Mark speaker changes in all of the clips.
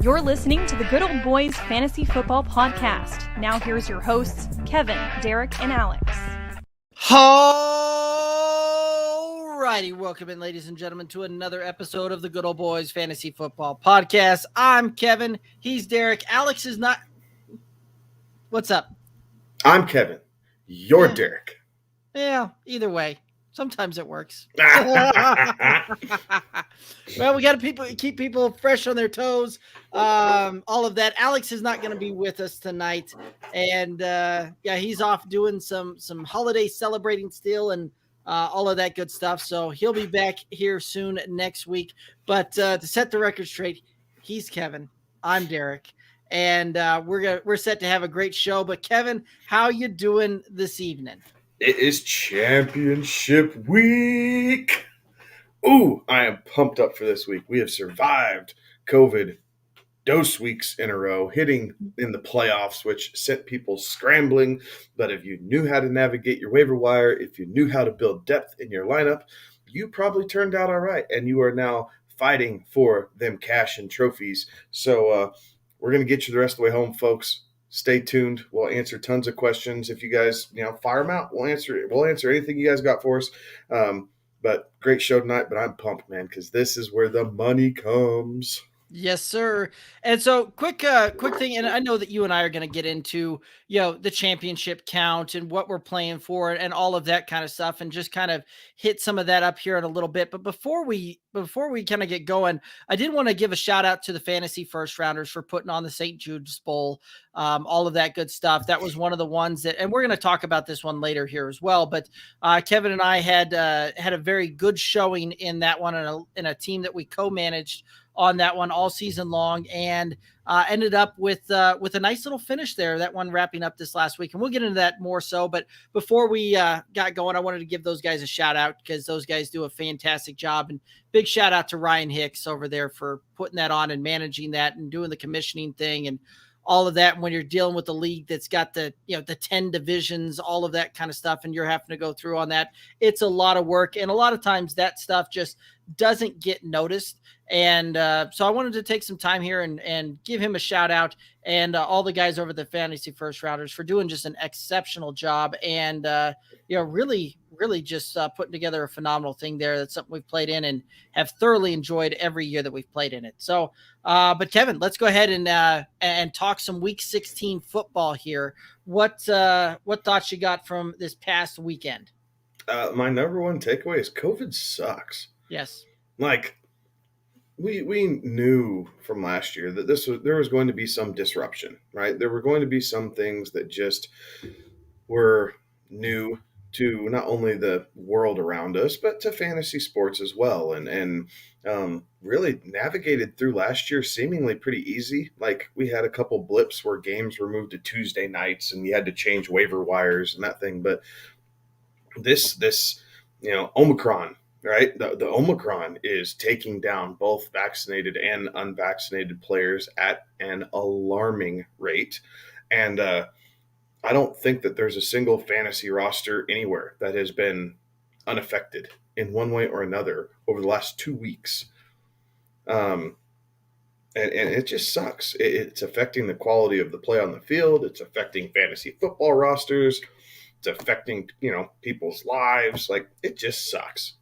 Speaker 1: You're listening to the Good Old Boys Fantasy Football Podcast. Now here's your hosts, Kevin, Derek, and Alex.
Speaker 2: Alrighty, welcome in, ladies and gentlemen, to another episode of the Good Old Boys Fantasy Football Podcast. I'm Kevin. He's Derek. Alex is not. What's up?
Speaker 3: I'm Kevin. You're Derek.
Speaker 2: Yeah, either way. Sometimes it works. Well, we got to keep people fresh on their toes. All of that. Alex is not going to be with us tonight, and he's off doing some holiday celebrating still, and all of that good stuff. So he'll be back here soon next week. But to set the record straight, he's Kevin. I'm Derek, and we're set to have a great show. But Kevin, how you doing this evening?
Speaker 3: It is championship week. Ooh, I am pumped up for this week. We have survived COVID dose weeks in a row, hitting in the playoffs, which sent people scrambling. But if you knew how to navigate your waiver wire, if you knew how to build depth in your lineup, you probably turned out all right. And you are now fighting for them cash and trophies. So we're going to get you the rest of the way home, folks. Stay tuned. We'll answer tons of questions. If you guys, fire them out, we'll answer anything you guys got for us. But great show tonight. But I'm pumped, man, because this is where the money comes.
Speaker 2: Yes, sir. And so quick thing. And I know that you and I are going to get into, the championship count and what we're playing for and all of that kind of stuff, and just kind of hit some of that up here in a little bit. But before we kind of get going, I did want to give a shout out to the fantasy first rounders for putting on the St. Jude's Bowl, all of that good stuff. That was one of the ones that, and we're going to talk about this one later here as well. But Kevin and I had a very good showing in that one in a team that we co-managed on that one all season long, and ended up with a nice little finish there. That one wrapping up this last week, and we'll get into that more so. But before we got going, I wanted to give those guys a shout out because those guys do a fantastic job. And big shout out to Ryan Hicks over there for putting that on and managing that and doing the commissioning thing and all of that. And when you're dealing with the league that's got the 10 divisions, all of that kind of stuff, and you're having to go through on that, it's a lot of work. And a lot of times that stuff just doesn't get noticed. And so I wanted to take some time here and give him a shout out, and all the guys over the fantasy first rounders for doing just an exceptional job. And, really just putting together a phenomenal thing there. That's something we've played in and have thoroughly enjoyed every year that we've played in it. So, but Kevin, let's go ahead and talk some week 16 football here. What thoughts you got from this past weekend?
Speaker 3: My number one takeaway is COVID sucks.
Speaker 2: Yes.
Speaker 3: Like, we knew from last year that there was going to be some disruption, right? There were going to be some things that just were new to not only the world around us, but to fantasy sports as well. And really navigated through last year seemingly pretty easy. Like, we had a couple blips where games were moved to Tuesday nights and you had to change waiver wires and that thing. But this Omicron, right? The Omicron is taking down both vaccinated and unvaccinated players at an alarming rate. And I don't think that there's a single fantasy roster anywhere that has been unaffected in one way or another over the last 2 weeks. And it just sucks. It's affecting the quality of the play on the field. It's affecting fantasy football rosters. It's affecting, people's lives. Like, it just sucks.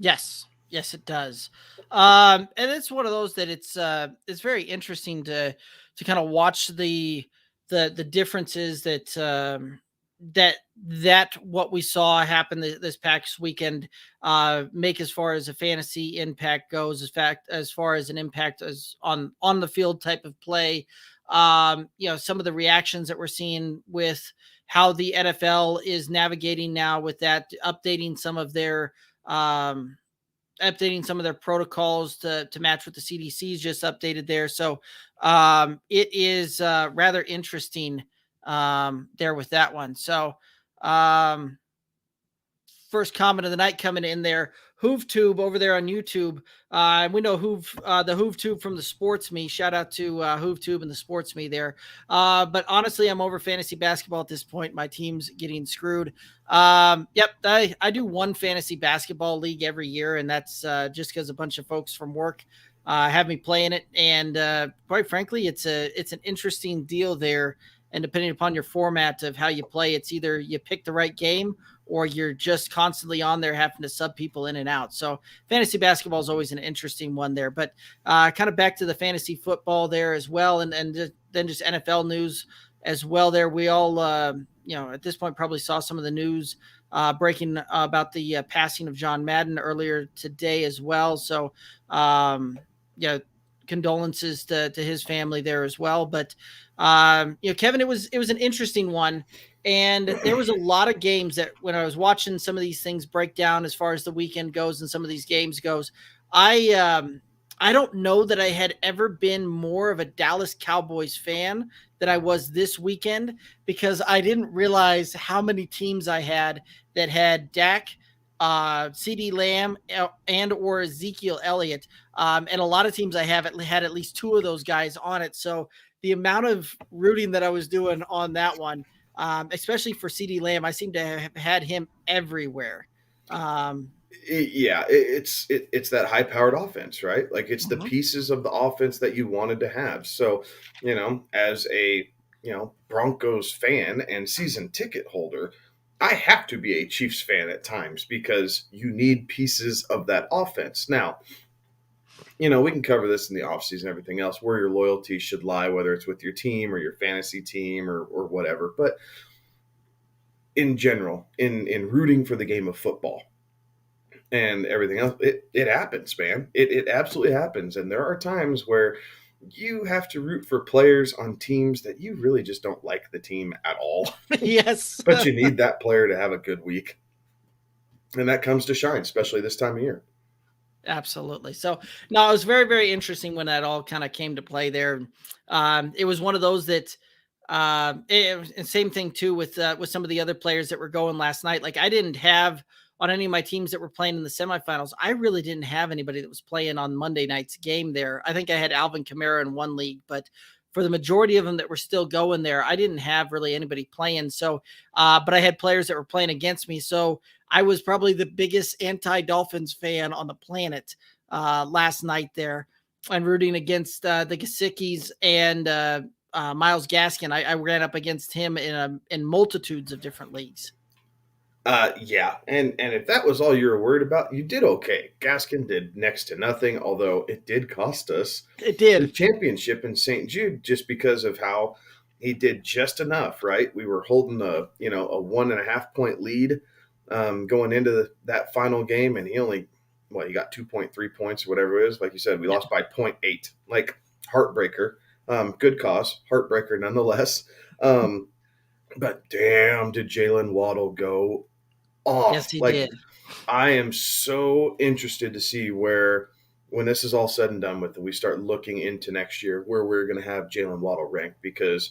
Speaker 2: Yes, it does. And it's one of those that it's very interesting to kind of watch the differences that what we saw happen this past weekend make as far as a fantasy impact goes, as far as an impact as on the field type of play. Some of the reactions that we're seeing with how the NFL is navigating now with that, updating some of their protocols to match what the CDC's just updated there. So it is rather interesting there with that one. So first comment of the night coming in there. HoovTube over there on YouTube. We know the HoovTube from the Sports Me. Shout out to HoovTube and the Sports Me there. But honestly, I'm over fantasy basketball at this point. My team's getting screwed. Yep, I do one fantasy basketball league every year, and that's just because a bunch of folks from work have me playing it. And quite frankly, it's an interesting deal there. And depending upon your format of how you play, it's either you pick the right game or you're just constantly on there having to sub people in and out. So fantasy basketball is always an interesting one there. But kind of back to the fantasy football there as well, and then just NFL news as well there. We all, at this point probably saw some of the news breaking about the passing of John Madden earlier today as well. So, condolences to his family there as well. But, Kevin, it was an interesting one. And there was a lot of games that when I was watching some of these things break down as far as the weekend goes and some of these games goes, I don't know that I had ever been more of a Dallas Cowboys fan than I was this weekend, because I didn't realize how many teams I had that had Dak, CD Lamb, and or Ezekiel Elliott. And a lot of teams I have had at least two of those guys on it. So the amount of rooting that I was doing on that one, especially for CD Lamb, I seem to have had him everywhere.
Speaker 3: It's that high-powered offense, right? Like, it's the pieces of the offense that you wanted to have. So, as a Broncos fan and season ticket holder, I have to be a Chiefs fan at times because you need pieces of that offense. Now, we can cover this in the offseason and everything else, where your loyalty should lie, whether it's with your team or your fantasy team or whatever. But in general, in rooting for the game of football and everything else, it happens, man. It absolutely happens. And there are times where you have to root for players on teams that you really just don't like the team at all.
Speaker 2: Yes.
Speaker 3: But you need that player to have a good week. And that comes to shine, especially this time of year.
Speaker 2: Absolutely. So, no, it was very, very interesting when that all kind of came to play there. It was one of those that, and same thing too with some of the other players that were going last night. Like, I didn't have on any of my teams that were playing in the semifinals, I really didn't have anybody that was playing on Monday night's game there. I think I had Alvin Kamara in one league, but for the majority of them that were still going there, I didn't have really anybody playing. So, but I had players that were playing against me. So I was probably the biggest anti-Dolphins fan on the planet last night there, and rooting against the Gesicki's and Myles Gaskin. I ran up against him in multitudes of different leagues.
Speaker 3: Yeah, and if that was all you were worried about, you did okay. Gaskin did next to nothing, although it did cost us the championship in St. Jude just because of how he did just enough, right? We were holding a 1.5 point lead going into that final game, and he only he got 2.3 points or whatever it is. Like you said, we lost by 0.8. Like, heartbreaker. Good cause, heartbreaker nonetheless. But damn, did Jaylen Waddle go off.
Speaker 2: Yes, he did.
Speaker 3: I am so interested to see where, when this is all said and done with, and we start looking into next year, where we're going to have Jaylen Waddle ranked, because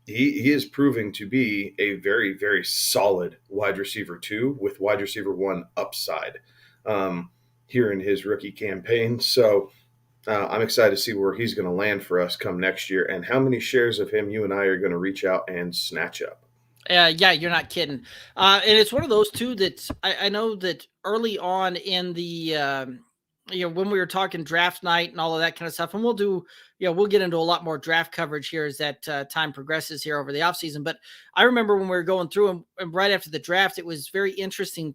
Speaker 3: he is proving to be a very, very solid wide receiver 2 with wide receiver 1 upside here in his rookie campaign. So I'm excited to see where he's going to land for us come next year, and how many shares of him you and I are going to reach out and snatch up.
Speaker 2: Yeah, you're not kidding. And it's one of those two that I know that early on in the, when we were talking draft night and all of that kind of stuff, and we'll get into a lot more draft coverage here as that time progresses here over the offseason. But I remember when we were going through and right after the draft, it was very interesting,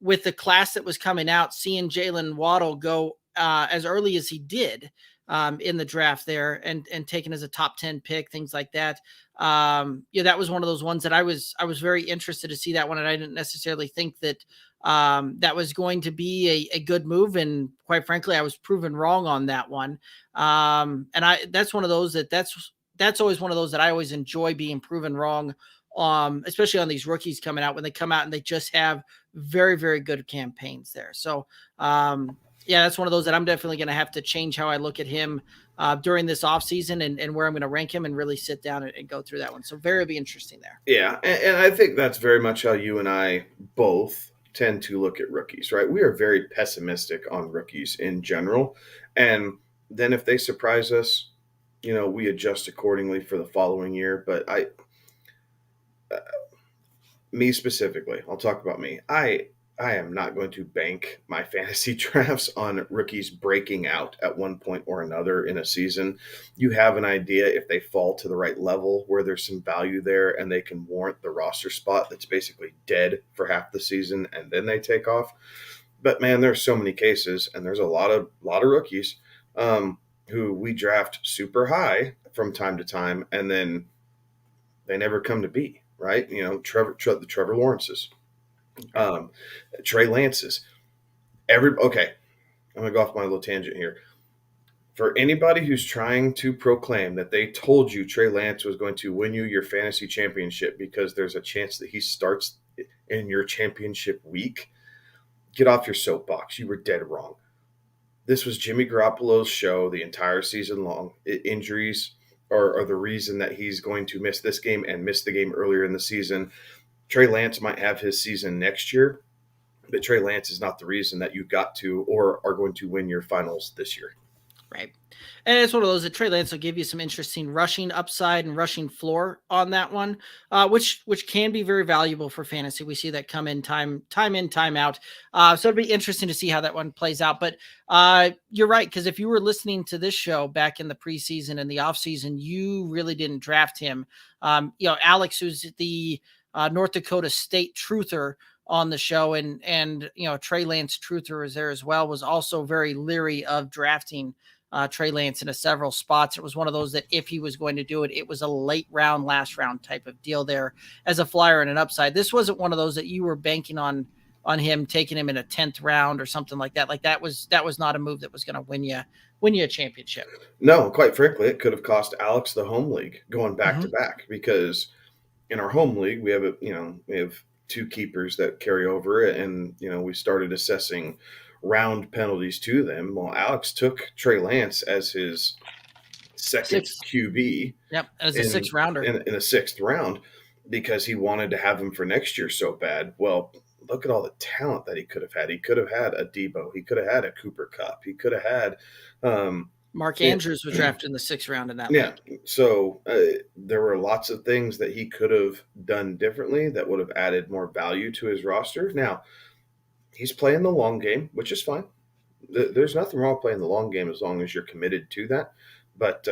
Speaker 2: with the class that was coming out, seeing Jaylen Waddle go as early as he did in the draft there and taken as a top 10 pick, things like that. That was one of those ones that I was very interested to see that one. And I didn't necessarily think that that was going to be a good move. And quite frankly, I was proven wrong on that one. And that's one of those that's always one of those that I always enjoy being proven wrong, especially on these rookies coming out when they come out and they just have very, very good campaigns there. So, that's one of those that I'm definitely going to have to change how I look at him during this offseason and where I'm going to rank him and really sit down and go through that one. So very be interesting there.
Speaker 3: Yeah, and I think that's very much how you and I both tend to look at rookies, right? We are very pessimistic on rookies in general. And then if they surprise us, we adjust accordingly for the following year. But me specifically, I'll talk about me. I I am not going to bank my fantasy drafts on rookies breaking out at one point or another in a season. You have an idea if they fall to the right level where there's some value there and they can warrant the roster spot that's basically dead for half the season and then they take off. But man, there's so many cases, and there's a lot of rookies who we draft super high from time to time, and then they never come to be, right? You know, the Trevor Lawrences. Trey Lance's. Okay, I'm gonna go off my little tangent here. For anybody who's trying to proclaim that they told you Trey Lance was going to win you your fantasy championship because there's a chance that he starts in your championship week, get off your soapbox. You were dead wrong. This was Jimmy Garoppolo's show the entire season long. Injuries are the reason that he's going to miss this game and miss the game earlier in the season. Trey Lance might have his season next year, but Trey Lance is not the reason that you got to or are going to win your finals this year.
Speaker 2: Right. And it's one of those that Trey Lance will give you some interesting rushing upside and rushing floor on that one, which can be very valuable for fantasy. We see that come in time in, time out. So it'll be interesting to see how that one plays out. But you're right, because if you were listening to this show back in the preseason and the offseason, you really didn't draft him. Alex, who's the North Dakota State truther on the show, and Trey Lance truther is there as well, was also very leery of drafting Trey Lance in several spots. It was one of those that if he was going to do it, it was a late round, last round type of deal there as a flyer and an upside. This wasn't one of those that you were banking on him, taking him in a 10th round or something like that. Like that was not a move that was going to win you a championship.
Speaker 3: No, quite frankly, it could have cost Alex the home league going back to back, because in our home league, we have two keepers that carry over, and we started assessing round penalties to them. Well, Alex took Trey Lance as his second QB.
Speaker 2: Yep, as a sixth rounder
Speaker 3: in a sixth round, because he wanted to have him for next year so bad. Well, look at all the talent that he could have had. He could have had a Debo. He could have had a Cooper Kupp. He could have had
Speaker 2: Mark Andrews was drafted in the 6th round in that league.
Speaker 3: So there were lots of things that he could have done differently that would have added more value to his roster. Now, he's playing the long game, which is fine. There's nothing wrong with playing the long game as long as you're committed to that. But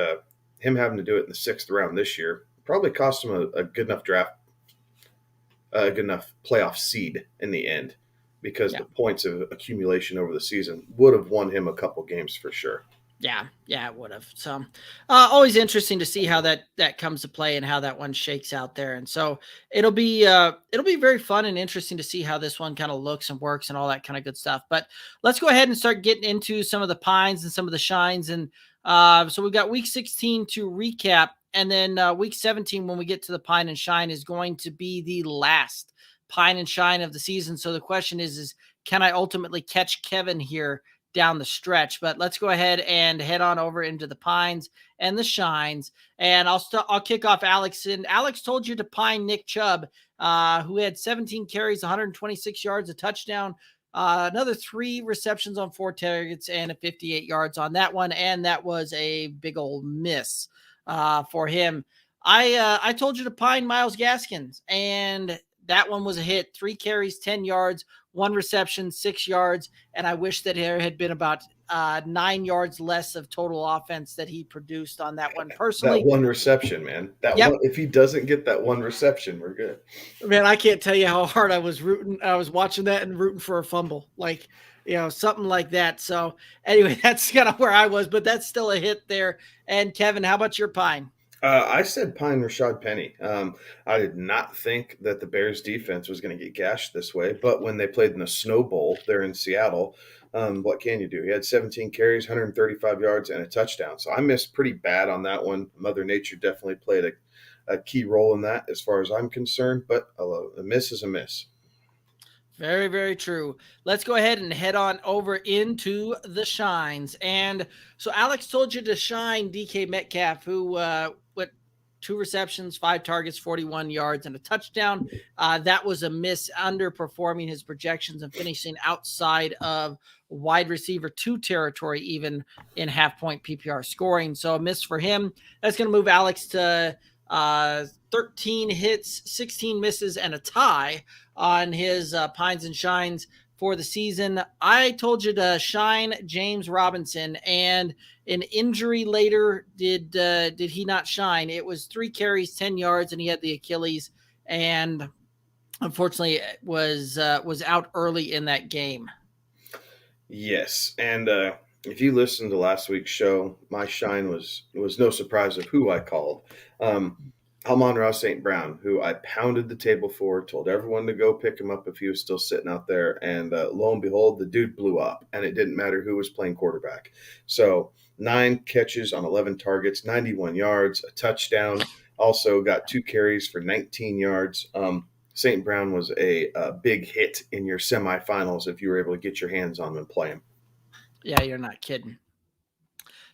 Speaker 3: him having to do it in the 6th round this year probably cost him a good enough good enough playoff seed in the end, because the points of accumulation over the season would have won him a couple games for sure.
Speaker 2: Yeah, it would have. So always interesting to see how that comes to play and how that one shakes out there. And so it'll be very fun and interesting to see how this one kind of looks and works and all that kind of good stuff. But let's go ahead and start getting into some of the pines and some of the shines. And so we've got week 16 to recap. And then week 17, when we get to the pine and shine, is going to be the last pine and shine of the season. So the question is can I ultimately catch Kevin here down the stretch? But let's go ahead and head on over into the pines and the shines. And I'll kick off Alex. And Alex told you to pine Nick Chubb, who had 17 carries, 126 yards, a touchdown, another 3 receptions on 4 targets, and a 58 yards on that one. And that was a big old miss for him. I told you to pine Myles Gaskins, and that one was a hit. 3 carries, 10 yards, 1 reception, 6 yards. And I wish that there had been about 9 yards less of total offense that he produced on that one personally.
Speaker 3: That 1 reception, man. One, if he doesn't get that 1 reception, we're good.
Speaker 2: Man, I can't tell you how hard I was rooting. I was watching that and rooting for a fumble, something like that. So anyway, that's kind of where I was, but that's still a hit there. And Kevin, how about your pine?
Speaker 3: I said pine Rashad Penny. I did not think that the Bears defense was going to get gashed this way, but when they played in the Snow Bowl there in Seattle, what can you do? He had 17 carries, 135 yards, and a touchdown. So I missed pretty bad on that one. Mother Nature definitely played a key role in that as far as I'm concerned, but a miss is a miss.
Speaker 2: Very, very true. Let's go ahead and head on over into the shines. And so Alex told you to shine DK Metcalf, who went 2 receptions, 5 targets, 41 yards, and a touchdown. That was a miss, underperforming his projections and finishing outside of wide receiver 2 territory, even in half-point PPR scoring. So a miss for him. That's going to move Alex to 13 hits, 16 misses, and a tie on his Pines and Shines for the season. I told you to shine James Robinson, and an injury later did he not shine. It was 3 carries, 10 yards, and he had the Achilles, and unfortunately was out early in that game.
Speaker 3: Yes, and if you listened to last week's show, my shine was no surprise of who I called. Amon-Ra St. Brown, who I pounded the table for, told everyone to go pick him up if he was still sitting out there. And lo and behold, the dude blew up, and it didn't matter who was playing quarterback. So 9 catches on 11 targets, 91 yards, a touchdown. Also got 2 carries for 19 yards. St. Brown was a big hit in your semifinals if you were able to get your hands on him and play him.
Speaker 2: Yeah, you're not kidding.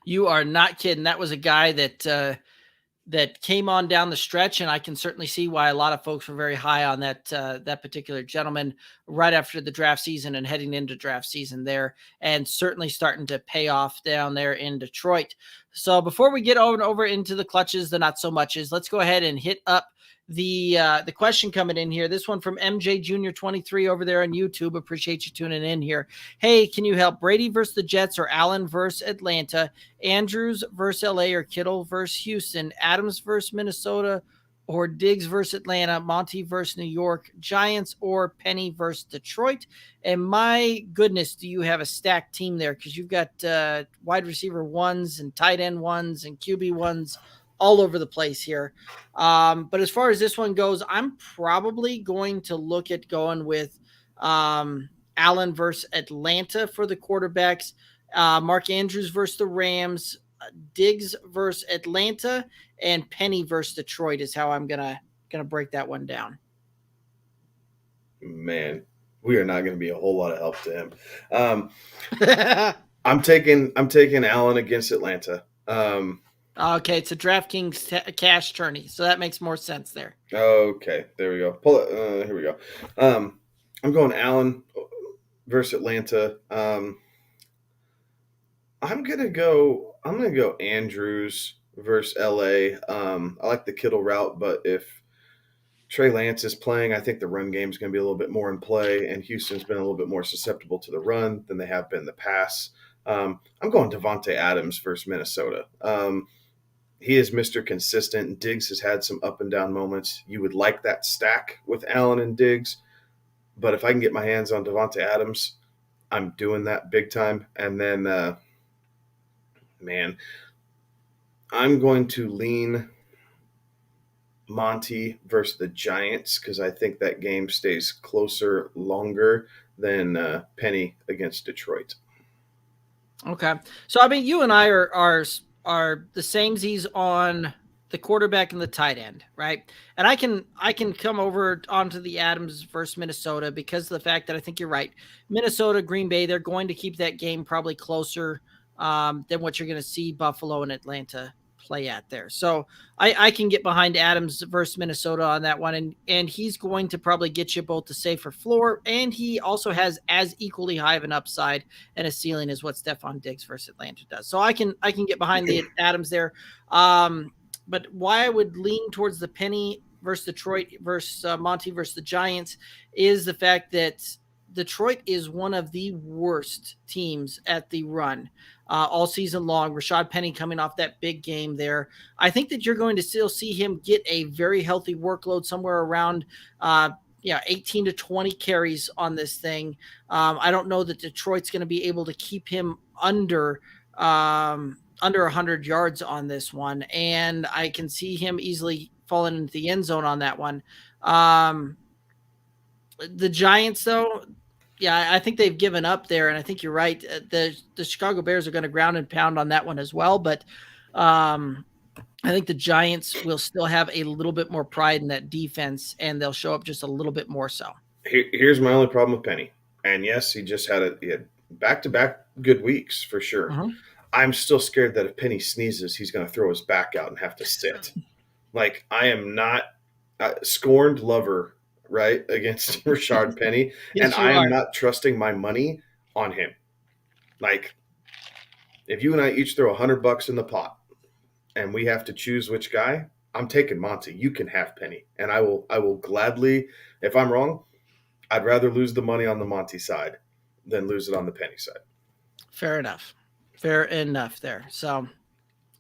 Speaker 2: You are not kidding. That was a guy that came on down the stretch, and I can certainly see why a lot of folks were very high on that particular gentleman right after the draft season and heading into draft season there, and certainly starting to pay off down there in Detroit. So before we get over into the clutches, the not so muches, let's go ahead and hit up the question coming in here. This one from MJ Jr. 23 over there on YouTube. Appreciate you tuning in here. Hey, can you help? Brady versus the Jets or Allen versus Atlanta? Andrews versus LA or Kittle versus Houston? Adams versus Minnesota or Diggs versus Atlanta? Monty versus New York? Giants or Penny versus Detroit? And my goodness, do you have a stacked team there? Because you've got wide receiver ones and tight end ones and QB ones all over the place here. But as far as this one goes, I'm probably going to look at going with Allen versus Atlanta for the quarterbacks, Mark Andrews versus the Rams, Diggs versus Atlanta, and Penny versus Detroit is how I'm gonna break that one down.
Speaker 3: Man, we are not going to be a whole lot of help to him. I'm taking Allen against Atlanta.
Speaker 2: Okay, it's a DraftKings cash tourney, so that makes more sense there.
Speaker 3: Okay, there we go. Pull it. Here we go. I'm going Allen versus Atlanta. I'm gonna go Andrews versus LA. I like the Kittle route, but if Trey Lance is playing, I think the run game is going to be a little bit more in play, and Houston's been a little bit more susceptible to the run than they have been in the pass. I'm going Devonta Adams versus Minnesota. He is Mr. Consistent. Diggs has had some up and down moments. You would like that stack with Allen and Diggs, but if I can get my hands on Devonta Adams, I'm doing that big time. And then, I'm going to lean Monty versus the Giants because I think that game stays closer longer than Penny against Detroit.
Speaker 2: Okay, so I mean, you and I are the samesies on the quarterback and the tight end, right? And I can come over onto the Adams versus Minnesota because of the fact that I think you're right. Minnesota, Green Bay, they're going to keep that game probably closer than what you're going to see Buffalo and Atlanta play at there. So I can get behind Adams versus Minnesota on that one. And he's going to probably get you both the safer floor. And he also has as equally high of an upside and a ceiling as what Stephon Diggs versus Atlanta does. So I can get behind the Adams there. But why I would lean towards the Penny versus Detroit versus Monty versus the Giants is the fact that Detroit is one of the worst teams at the run all season long. Rashad Penny coming off that big game there. I think that you're going to still see him get a very healthy workload somewhere around 18 to 20 carries on this thing. I don't know that Detroit's going to be able to keep him under 100 yards on this one. And I can see him easily falling into the end zone on that one. The Giants, though, yeah, I think they've given up there, and I think you're right. The Chicago Bears are going to ground and pound on that one as well, but I think the Giants will still have a little bit more pride in that defense, and they'll show up just a little bit more so.
Speaker 3: Here's my only problem with Penny. And yes, he had back-to-back good weeks for sure.
Speaker 2: Uh-huh.
Speaker 3: I'm still scared that if Penny sneezes, he's going to throw his back out and have to sit. Like, I am not scorned lover, right, against Rashad Penny,
Speaker 2: Yes,
Speaker 3: and I am not trusting my money on him. Like, if you and I each throw $100 in the pot, and we have to choose which guy, I'm taking Monty. You can have Penny. And I will gladly, if I'm wrong, I'd rather lose the money on the Monty side than lose it on the Penny side.
Speaker 2: Fair enough. Fair enough there. So,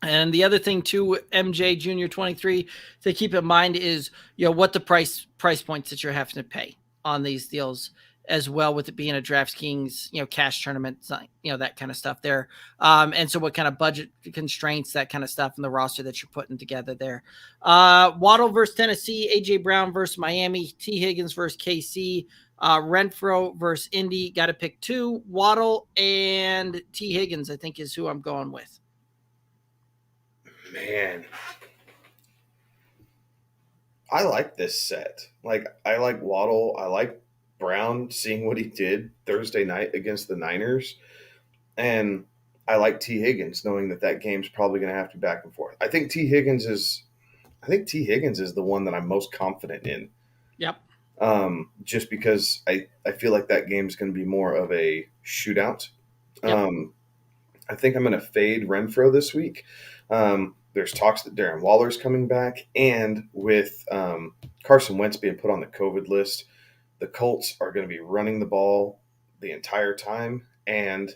Speaker 2: and the other thing too, MJ Junior 23 to keep in mind is, what the price points that you're having to pay on these deals as well, with it being a DraftKings, cash tournament, that kind of stuff there. And so what kind of budget constraints, that kind of stuff, in the roster that you're putting together there. Waddle versus Tennessee, AJ Brown versus Miami, T Higgins versus KC, Renfro versus Indy. Got to pick two. Waddle and T Higgins, I think, is who I'm going with.
Speaker 3: Man, I like this set. Like, I like Waddle. I like Brown, seeing what he did Thursday night against the Niners. And I like T Higgins, knowing that game's probably going to have to be back and forth. I think T Higgins is the one that I'm most confident in.
Speaker 2: Yep.
Speaker 3: Just because I feel like that game's going to be more of a shootout. Yep. I think I'm going to fade Renfro this week. There's talks that Darren Waller's coming back, and with Carson Wentz being put on the COVID list, the Colts are going to be running the ball the entire time, and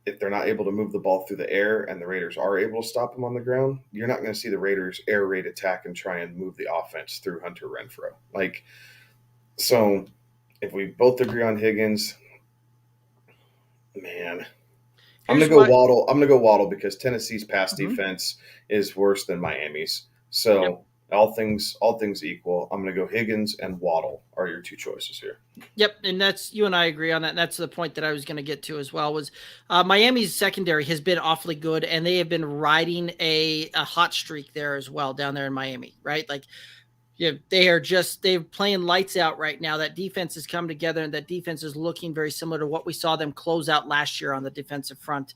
Speaker 3: if they're not able to move the ball through the air and the Raiders are able to stop them on the ground, you're not going to see the Raiders air raid attack and try and move the offense through Hunter Renfro. So if we both agree on Higgins, man, I'm gonna go Waddle. I'm gonna go Waddle because Tennessee's pass defense is worse than Miami's. So all things equal, I'm gonna go Higgins and Waddle are your two choices here.
Speaker 2: Yep, and that's, you and I agree on that. And that's the point that I was going to get to as well. Was Miami's secondary has been awfully good, and they have been riding a hot streak there as well down there in Miami, right? They're playing lights out right now. That defense has come together, and that defense is looking very similar to what we saw them close out last year on the defensive front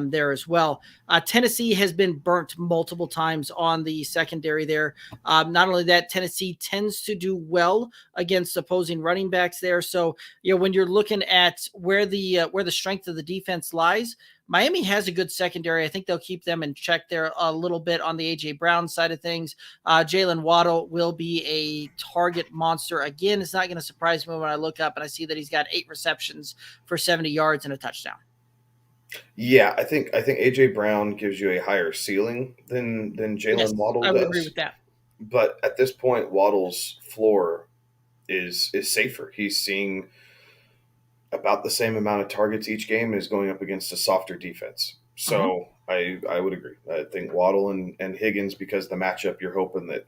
Speaker 2: there as well. Tennessee has been burnt multiple times on the secondary there. Not only that, Tennessee tends to do well against opposing running backs there. So, when you're looking at where the strength of the defense lies, Miami has a good secondary. I think they'll keep them in check there a little bit on the A.J. Brown side of things. Jaylen Waddle will be a target monster. Again, it's not going to surprise me when I look up and I see that he's got 8 receptions for 70 yards and a touchdown.
Speaker 3: Yeah, I think A.J. Brown gives you a higher ceiling than Jaylen Waddle does.
Speaker 2: I would agree with that.
Speaker 3: But at this point, Waddle's floor is safer. He's seeing about the same amount of targets each game is going up against a softer defense. So I would agree. I think Waddle and Higgins, because the matchup, you're hoping that,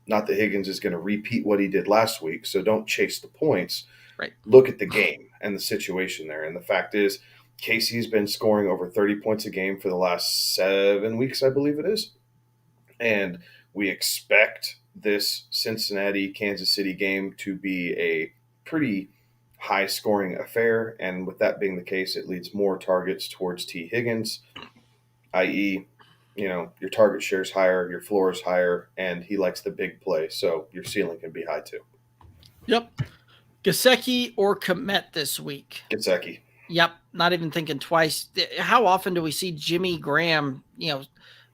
Speaker 3: not that Higgins is going to repeat what he did last week. So don't chase the points.
Speaker 2: Right.
Speaker 3: Look at the game and the situation there. And the fact is, Casey's been scoring over 30 points a game for the last 7 weeks, I believe it is. And we expect this Cincinnati-Kansas City game to be a pretty high-scoring affair, and with that being the case, it leads more targets towards T. Higgins, i.e., your target share is higher, your floor is higher, and he likes the big play, so your ceiling can be high too.
Speaker 2: Yep. Gesicki or Kmet this week?
Speaker 3: Gesicki.
Speaker 2: Yep, not even thinking twice. How often do we see Jimmy Graham,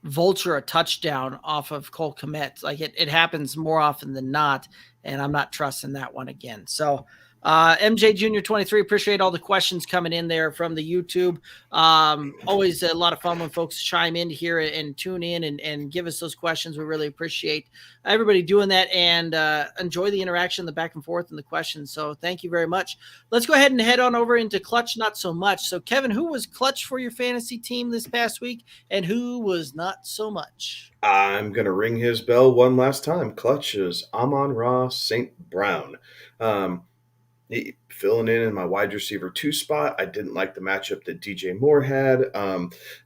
Speaker 2: vulture a touchdown off of Cole Kmet? It happens more often than not, and I'm not trusting that one again. So MJ Junior 23, appreciate all the questions coming in there from the YouTube. Always a lot of fun when folks chime in here and tune in and give us those questions. We really appreciate everybody doing that, and enjoy the interaction, the back and forth, and the questions. So thank you very much. Let's go ahead and head on over into Clutch Not So Much. So Kevin, who was clutch for your fantasy team this past week, and who was not so much?
Speaker 3: I'm going to ring his bell one last time. Clutch is Amon-Ra St. Brown. Filling in my wide receiver 2 spot. I didn't like the matchup that DJ Moore had.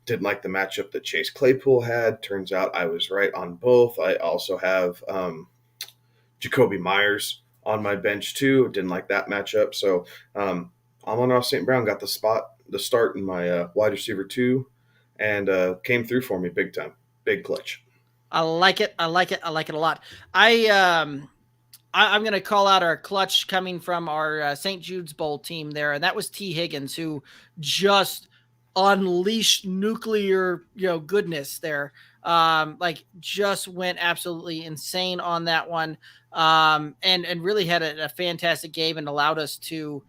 Speaker 3: Didn't like the matchup that Chase Claypool had. Turns out I was right on both. I also have Jacoby Myers on my bench too. Didn't like that matchup. So Amon-Ra St. Brown got the start in my wide receiver 2, and came through for me big time. Big clutch.
Speaker 2: I like it. I like it a lot. I'm going to call out our clutch coming from our St. Jude's Bowl team there, and that was T. Higgins, who just unleashed nuclear, goodness there like just went absolutely insane on that one. And really had a fantastic game and allowed us to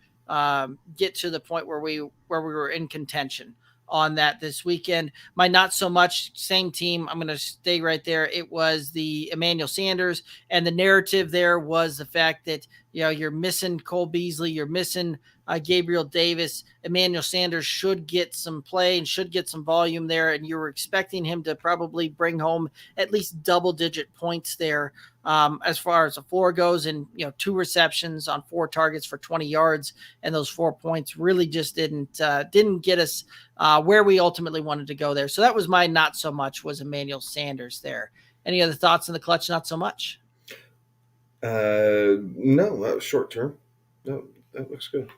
Speaker 2: get to the point where we were in contention on that this weekend. My not so much, same team. I'm going to stay right there. It was the Emmanuel Sanders, and the narrative there was the fact that, you're missing Cole Beasley, you're missing Gabriel Davis. Emmanuel Sanders should get some play and should get some volume there, and you were expecting him to probably bring home at least double-digit points there as far as the floor goes, and 2 receptions on 4 targets for 20 yards, and those 4 points really just didn't get us where we ultimately wanted to go there. So that was my not so much, was Emmanuel Sanders there. Any other thoughts on the clutch not so much?
Speaker 3: No, that was short term. No, that looks good.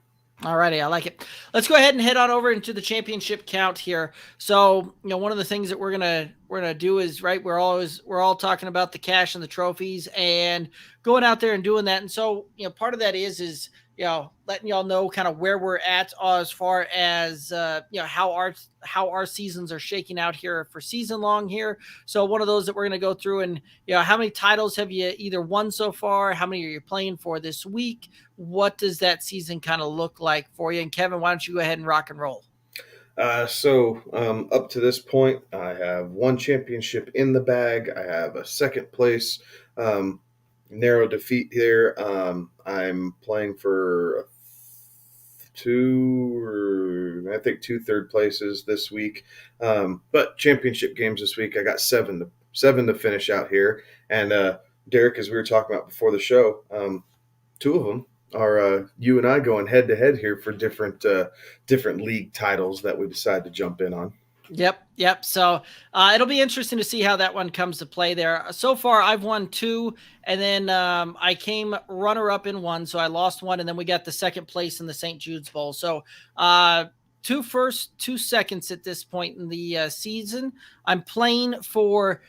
Speaker 2: All righty, I like it. Let's go ahead and head on over into the championship count here. So, one of the things that we're gonna do is, right, we're all talking about the cash and the trophies and going out there and doing that. And so, part of that is letting y'all know kind of where we're at as far as how our seasons are shaking out here for season long here. So one of those that we're going to go through, and how many titles have you either won so far? How many are you playing for this week? What does that season kind of look like for you? And Kevin, why don't you go ahead and rock and roll?
Speaker 3: So up to this point, I have 1 championship in the bag. I have a second place. Narrow defeat here. I'm playing for 2 third places this week. But championship games this week, I got 7 to finish out here. And Derek, as we were talking about before the show, 2 of them are you and I going head to head here for different league titles that we decide to jump in on.
Speaker 2: Yep. So it'll be interesting to see how that one comes to play there. So far, I've won 2, and then I came runner-up in 1, so I lost 1, and then we got the second place in the St. Jude's Bowl. So 2 firsts, 2 seconds at this point in the season. I'm playing for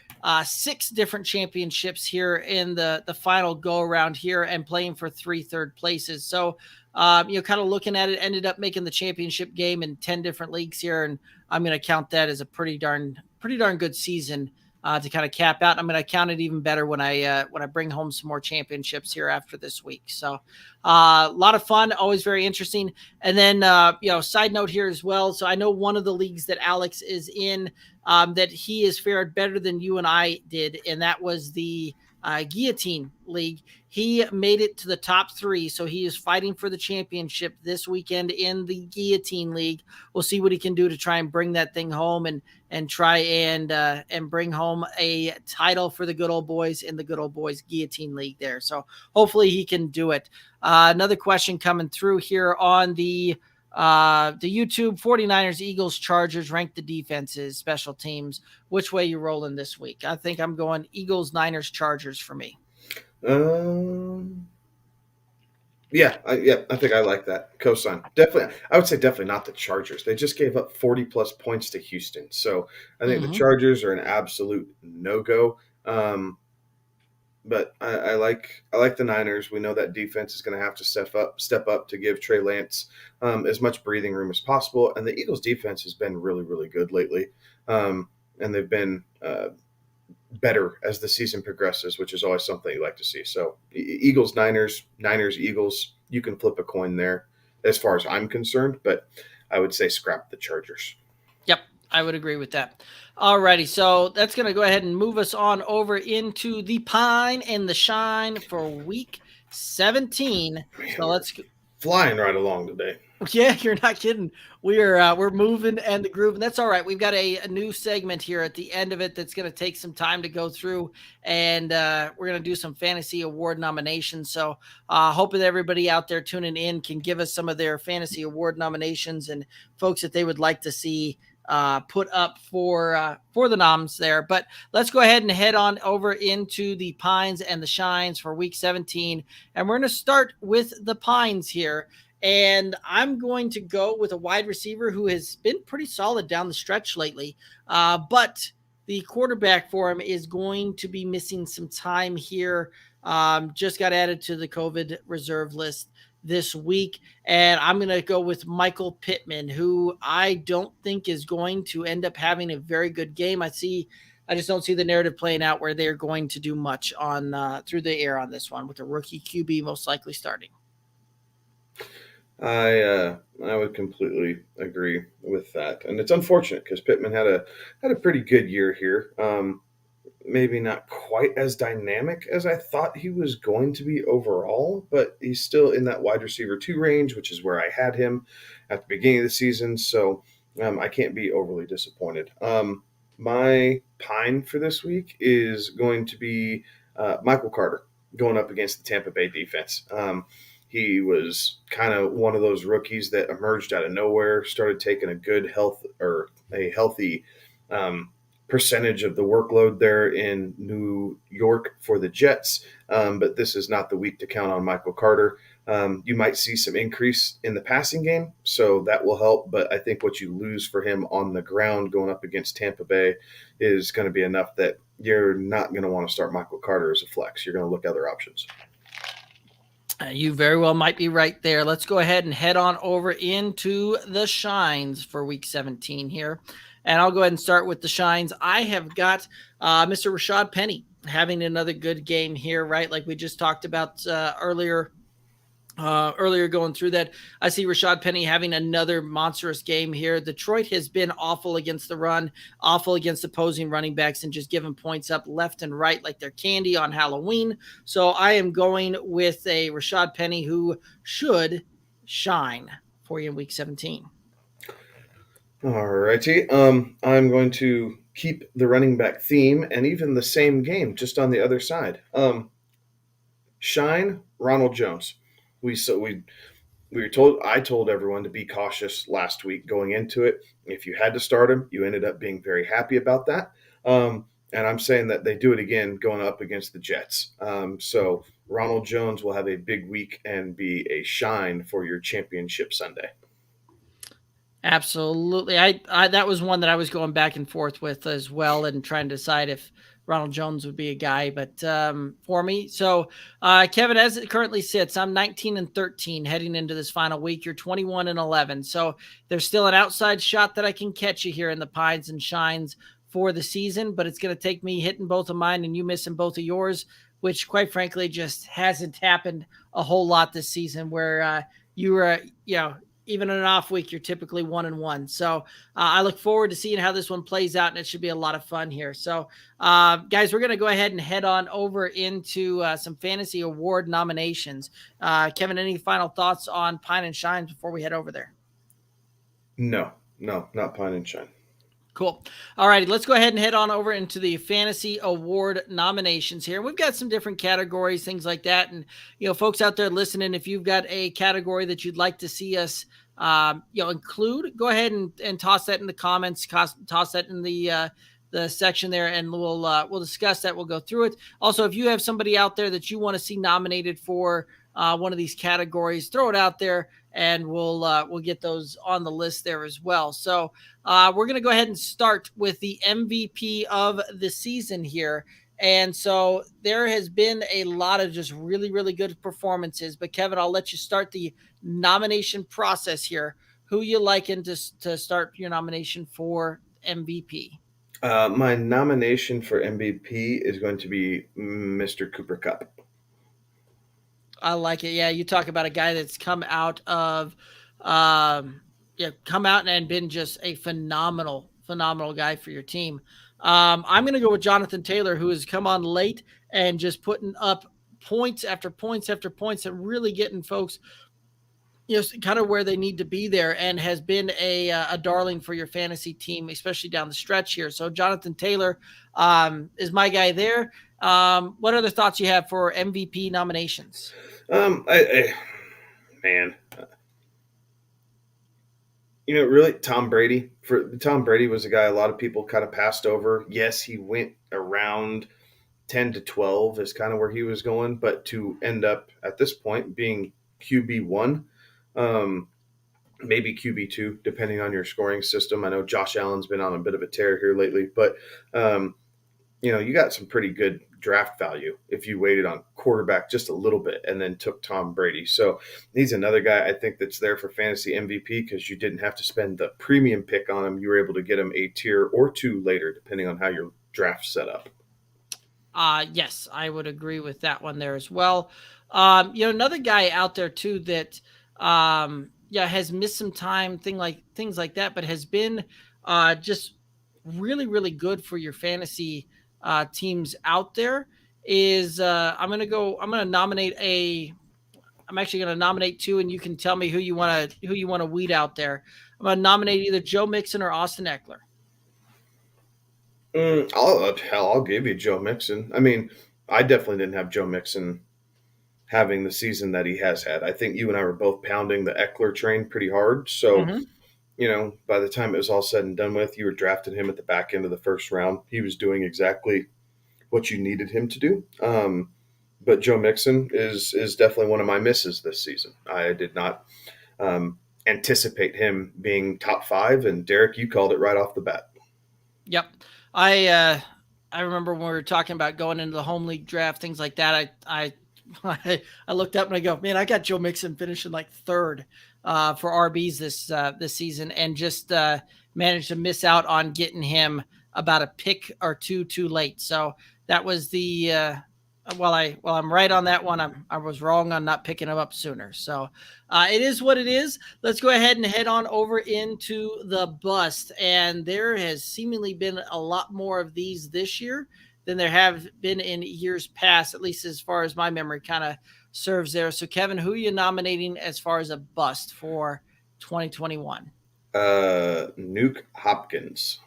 Speaker 2: 6 different championships here in the final go-around here, and playing for 3 third places. So kind of looking at it, ended up making the championship game in 10 different leagues here, and I'm going to count that as a pretty darn good season to kind of cap out. I'm going to count it even better when I bring home some more championships here after this week. So a lot of fun, always very interesting. And then side note here as well. So I know one of the leagues that Alex is in that he has fared better than you and I did, and that was the Guillotine League. He made it to the top 3, so he is fighting for the championship this weekend in the Guillotine League. We'll see what he can do to try and bring that thing home and try and bring home a title for the good old boys in the good old boys Guillotine League there. So hopefully he can do it. Another question coming through here on the YouTube: 49ers, Eagles, Chargers, rank the defenses, special teams. Which way you rolling this week? I think I'm going Eagles, Niners, Chargers for me.
Speaker 3: Yeah, I think I like that. Cosign. Definitely. I would say definitely not the Chargers. They just gave up 40 plus points to Houston. So I think the Chargers are an absolute no-go. But I like the Niners. We know that defense is going to have to step up to give Trey Lance as much breathing room as possible. And the Eagles defense has been really, really good lately. And they've been better as the season progresses, which is always something you like to see. So Eagles, Niners, Eagles, you can flip a coin there as far as I'm concerned, but I would say scrap the Chargers.
Speaker 2: Yep, I would agree with that. Alrighty, so that's going to go ahead and move us on over into the Pine and the Shine for week 17.
Speaker 3: Man,
Speaker 2: so let's
Speaker 3: flying right along today.
Speaker 2: Yeah, you're not kidding. We're moving and the groove, and that's all right. We've got a new segment here at the end of it that's going to take some time to go through, and we're going to do some fantasy award nominations. So hoping that everybody out there tuning in can give us some of their fantasy award nominations and folks that they would like to see put up for the noms there. But let's go ahead and head on over into the Pines and the Shines for week 17, and we're going to start with the Pines here. And I'm going to go with a wide receiver who has been pretty solid down the stretch lately. But the quarterback for him is going to be missing some time here. Just got added to the COVID reserve list this week. And I'm going to go with Michael Pittman, who I don't think is going to end up having a very good game. I see I just don't see the narrative playing out where they're going to do much on through the air on this one with a rookie QB most likely starting.
Speaker 3: I would completely agree with that, and it's unfortunate because Pittman had a pretty good year here. Maybe not quite as dynamic as I thought he was going to be overall, but he's still in that wide receiver 2 range, which is where I had him at the beginning of the season. So I can't be overly disappointed. My pine for this week is going to be Michael Carter going up against the Tampa Bay defense. He was kind of one of those rookies that emerged out of nowhere, started taking a healthy percentage of the workload there in New York for the Jets. But this is not the week to count on Michael Carter. You might see some increase in the passing game, so that will help. But I think what you lose for him on the ground going up against Tampa Bay is going to be enough that you're not going to want to start Michael Carter as a flex. You're going to look at other options.
Speaker 2: You very well might be right there. Let's go ahead and head on over into the shines for week 17 here. And I'll go ahead and start with the shines. I have got Mr. Rashad Penny having another good game here, right? Like we just talked about earlier going through that. I see Rashad Penny having another monstrous game here. Detroit has been awful against the run, awful against opposing running backs, and just giving points up left and right like they're candy on Halloween. So I am going with a Rashad Penny who should shine for you in week 17.
Speaker 3: All righty. I'm going to keep the running back theme and even the same game just on the other side. Shine Ronald Jones. I told everyone to be cautious last week going into it. If you had to start him, you ended up being very happy about that. And I'm saying that they do it again going up against the Jets. So Ronald Jones will have a big week and be a shine for your championship Sunday.
Speaker 2: Absolutely. I that was one that I was going back and forth with as well and trying to decide if Ronald Jones would be a guy, but for me. So, Kevin, as it currently sits, I'm 19-13 heading into this final week. You're 21-11. So there's still an outside shot that I can catch you here in the pines and shines for the season, but it's going to take me hitting both of mine and you missing both of yours, which quite frankly just hasn't happened a whole lot this season where you were, even in an off week, you're typically 1-1. So I look forward to seeing how this one plays out, and it should be a lot of fun here. So, guys, we're going to go ahead and head on over into some fantasy award nominations. Kevin, any final thoughts on Pine and Shine before we head over there?
Speaker 3: No, not Pine and Shine.
Speaker 2: Cool. All righty, let's go ahead and head on over into the fantasy award nominations here. We've got some different categories, things like that. And, folks out there listening, if you've got a category that you'd like to see us, include, go ahead and toss that in the comments, toss that in the section there, and we'll discuss that. We'll go through it. Also, if you have somebody out there that you want to see nominated for one of these categories, throw it out there, and we'll get those on the list there as well. So we're going to go ahead and start with the MVP of the season here. And so there has been a lot of just really, really good performances. But Kevin, I'll let you start the nomination process here. Who you liking to start your nomination for MVP?
Speaker 3: My nomination for MVP is going to be Mr. Cooper Kupp.
Speaker 2: I like it. Yeah, you talk about a guy that's come out and been just a phenomenal guy for your team. I'm going to go with Jonathan Taylor, who has come on late and just putting up points after points after points and really getting folks, kind of where they need to be there, and has been a darling for your fantasy team, especially down the stretch here. So Jonathan Taylor is my guy there. What other thoughts you have for MVP nominations?
Speaker 3: Really, Tom Brady. Tom Brady was a guy a lot of people kind of passed over. Yes, he went around 10 to 12 is kind of where he was going, but to end up at this point being QB1, maybe QB2, depending on your scoring system. I know Josh Allen's been on a bit of a tear here lately, but you got some pretty good draft value if you waited on quarterback just a little bit and then took Tom Brady. So he's another guy I think that's there for fantasy MVP because you didn't have to spend the premium pick on him. You were able to get him a tier or two later, depending on how you're draft setup.
Speaker 2: Yes, I would agree with that one there as well. Another guy out there too that has missed some time, things like that, but has been just really, really good for your fantasy teams out there is I'm actually going to nominate two, and you can tell me who you want to weed out there. I'm going to nominate either Joe Mixon or Austin Eckler.
Speaker 3: I'll give you Joe Mixon. I mean, I definitely didn't have Joe Mixon having the season that he has had. I think you and I were both pounding the Eckler train pretty hard. So, by the time it was all said and done with, you were drafting him at the back end of the first round. He was doing exactly what you needed him to do. But Joe Mixon is definitely one of my misses this season. I did not anticipate him being top 5, and Derek, you called it right off the bat.
Speaker 2: Yep. I remember when we were talking about going into the home league draft, things like that. I looked up and I go, man, I got Joe Mixon finishing like 3rd for RBs this season, and just managed to miss out on getting him about a pick or two too late. So that was the while I'm right on that one, I was wrong on not picking him up sooner. So it is what it is. Let's go ahead and head on over into the bust. And there has seemingly been a lot more of these this year than there have been in years past, at least as far as my memory kind of serves there. So Kevin, who are you nominating as far as a bust for 2021?
Speaker 3: Nuke Hopkins.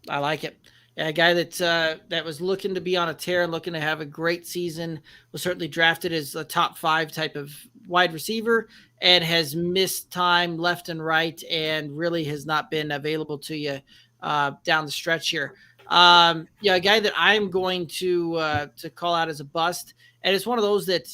Speaker 2: I like it. A guy that was looking to be on a tear and looking to have a great season, was certainly drafted as a top 5 type of wide receiver, and has missed time left and right, and really has not been available to you down the stretch here. A guy that I'm going to call out as a bust, and it's one of those that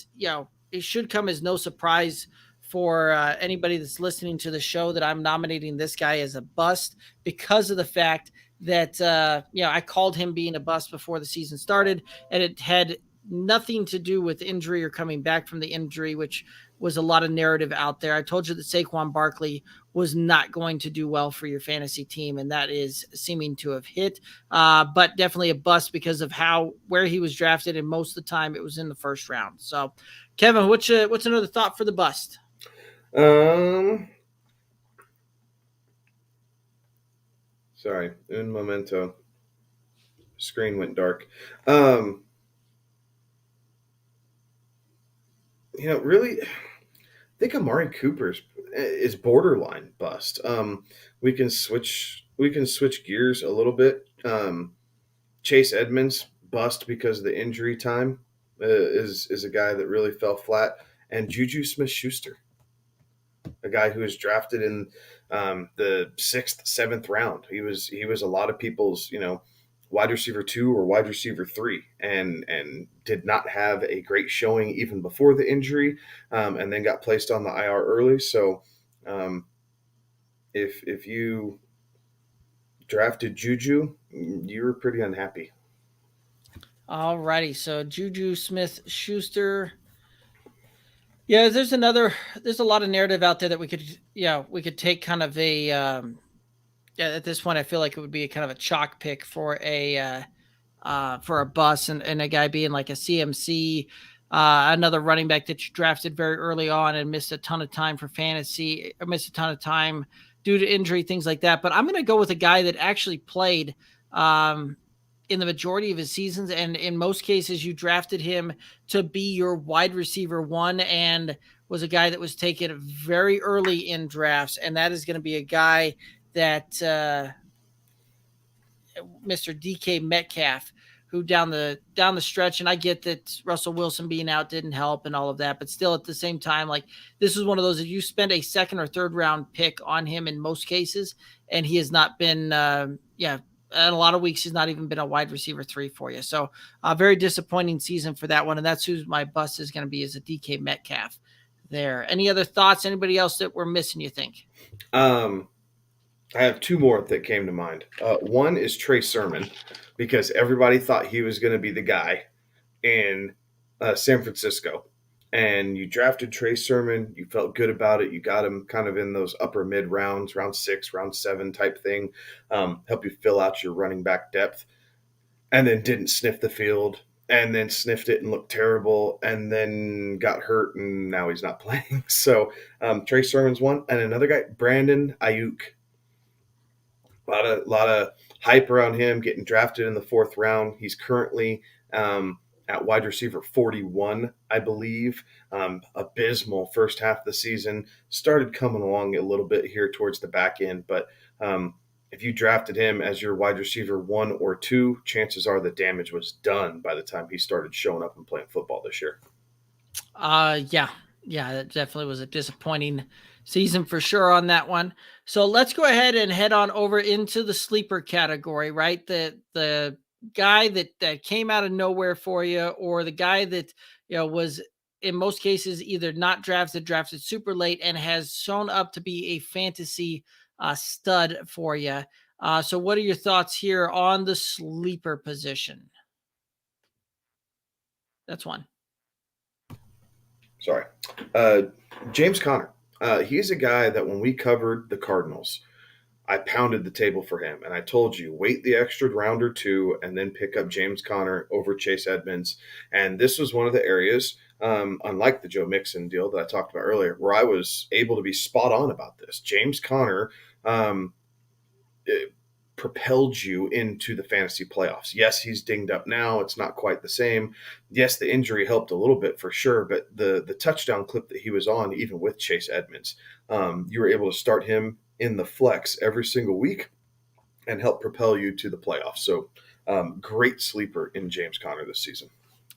Speaker 2: it should come as no surprise for anybody that's listening to the show that I'm nominating this guy as a bust, because of the fact that I called him being a bust before the season started, and it had nothing to do with injury or coming back from the injury, which was a lot of narrative out there. I told you that Saquon Barkley was not going to do well for your fantasy team, and that is seeming to have hit. But definitely a bust because of where he was drafted, and most of the time it was in the first round. So, Kevin, what's another thought for the bust?
Speaker 3: Sorry, un momento. Screen went dark. Really, I think Amari Cooper is borderline bust. We can switch gears a little bit. Chase Edmonds bust because of the injury time. Is a guy that really fell flat, and Juju Smith-Schuster, a guy who was drafted in the 6th, 7th round. He was a lot of people's wide receiver 2 or wide receiver 3, and did not have a great showing even before the injury, and then got placed on the IR early. So if you drafted Juju, you were pretty unhappy.
Speaker 2: All righty, so Juju Smith-Schuster. Yeah, there's a lot of narrative out there that we could take kind of a at this point I feel like it would be a kind of a chalk pick for a bust, and a guy being like a CMC, another running back that you drafted very early on and missed a ton of time for fantasy, or missed a ton of time due to injury, things like that. But I'm going to go with a guy that actually played in the majority of his seasons, and in most cases you drafted him to be your wide receiver 1, and was a guy that was taken very early in drafts, and that is going to be a guy that Mr. DK Metcalf, who down the stretch, and I get that Russell Wilson being out didn't help and all of that, but still at the same time, like, this is one of those that you spend a 2nd or 3rd round pick on him in most cases, and he has not been in a lot of weeks, he's not even been a wide receiver 3 for you. So a very disappointing season for that one. And that's who my bust is going to be, is a DK Metcalf there. Any other thoughts? Anybody else that we're missing, you think?
Speaker 3: I have 2 more that came to mind. One is Trey Sermon, because everybody thought he was going to be the guy in San Francisco. and you drafted Trey Sermon. You felt good about it. You got him kind of in those upper mid rounds, round 6, round 7 type thing, help you fill out your running back depth, and then didn't sniff the field, and then sniffed it and looked terrible, and then got hurt, and now he's not playing. So Trey Sermon's one, and another guy, Brandon Ayuk. A lot of hype around him getting drafted in the 4th round. He's currently at wide receiver 41, I believe. Abysmal first half of the season. Started coming along a little bit here towards the back end, but if you drafted him as your wide receiver 1 or 2, chances are the damage was done by the time he started showing up and playing football this year.
Speaker 2: Yeah, that definitely was a disappointing season for sure on that one. So let's go ahead and head on over into the sleeper category, right? The guy that came out of nowhere for you, or the guy that was in most cases either not drafted super late, and has shown up to be a fantasy stud for you. So what are your thoughts here on the sleeper position? That's one.
Speaker 3: Sorry. James Conner. He's a guy that when we covered the Cardinals, I pounded the table for him, and I told you, wait the extra round or 2 and then pick up James Conner over Chase Edmonds. And this was one of the areas, unlike the Joe Mixon deal that I talked about earlier, where I was able to be spot on about this. James Conner propelled you into the fantasy playoffs. Yes, he's dinged up now. It's not quite the same. Yes, the injury helped a little bit for sure, but the touchdown clip that he was on, even with Chase Edmonds, you were able to start him in the flex every single week and help propel you to the playoffs. So great sleeper in James Conner this season.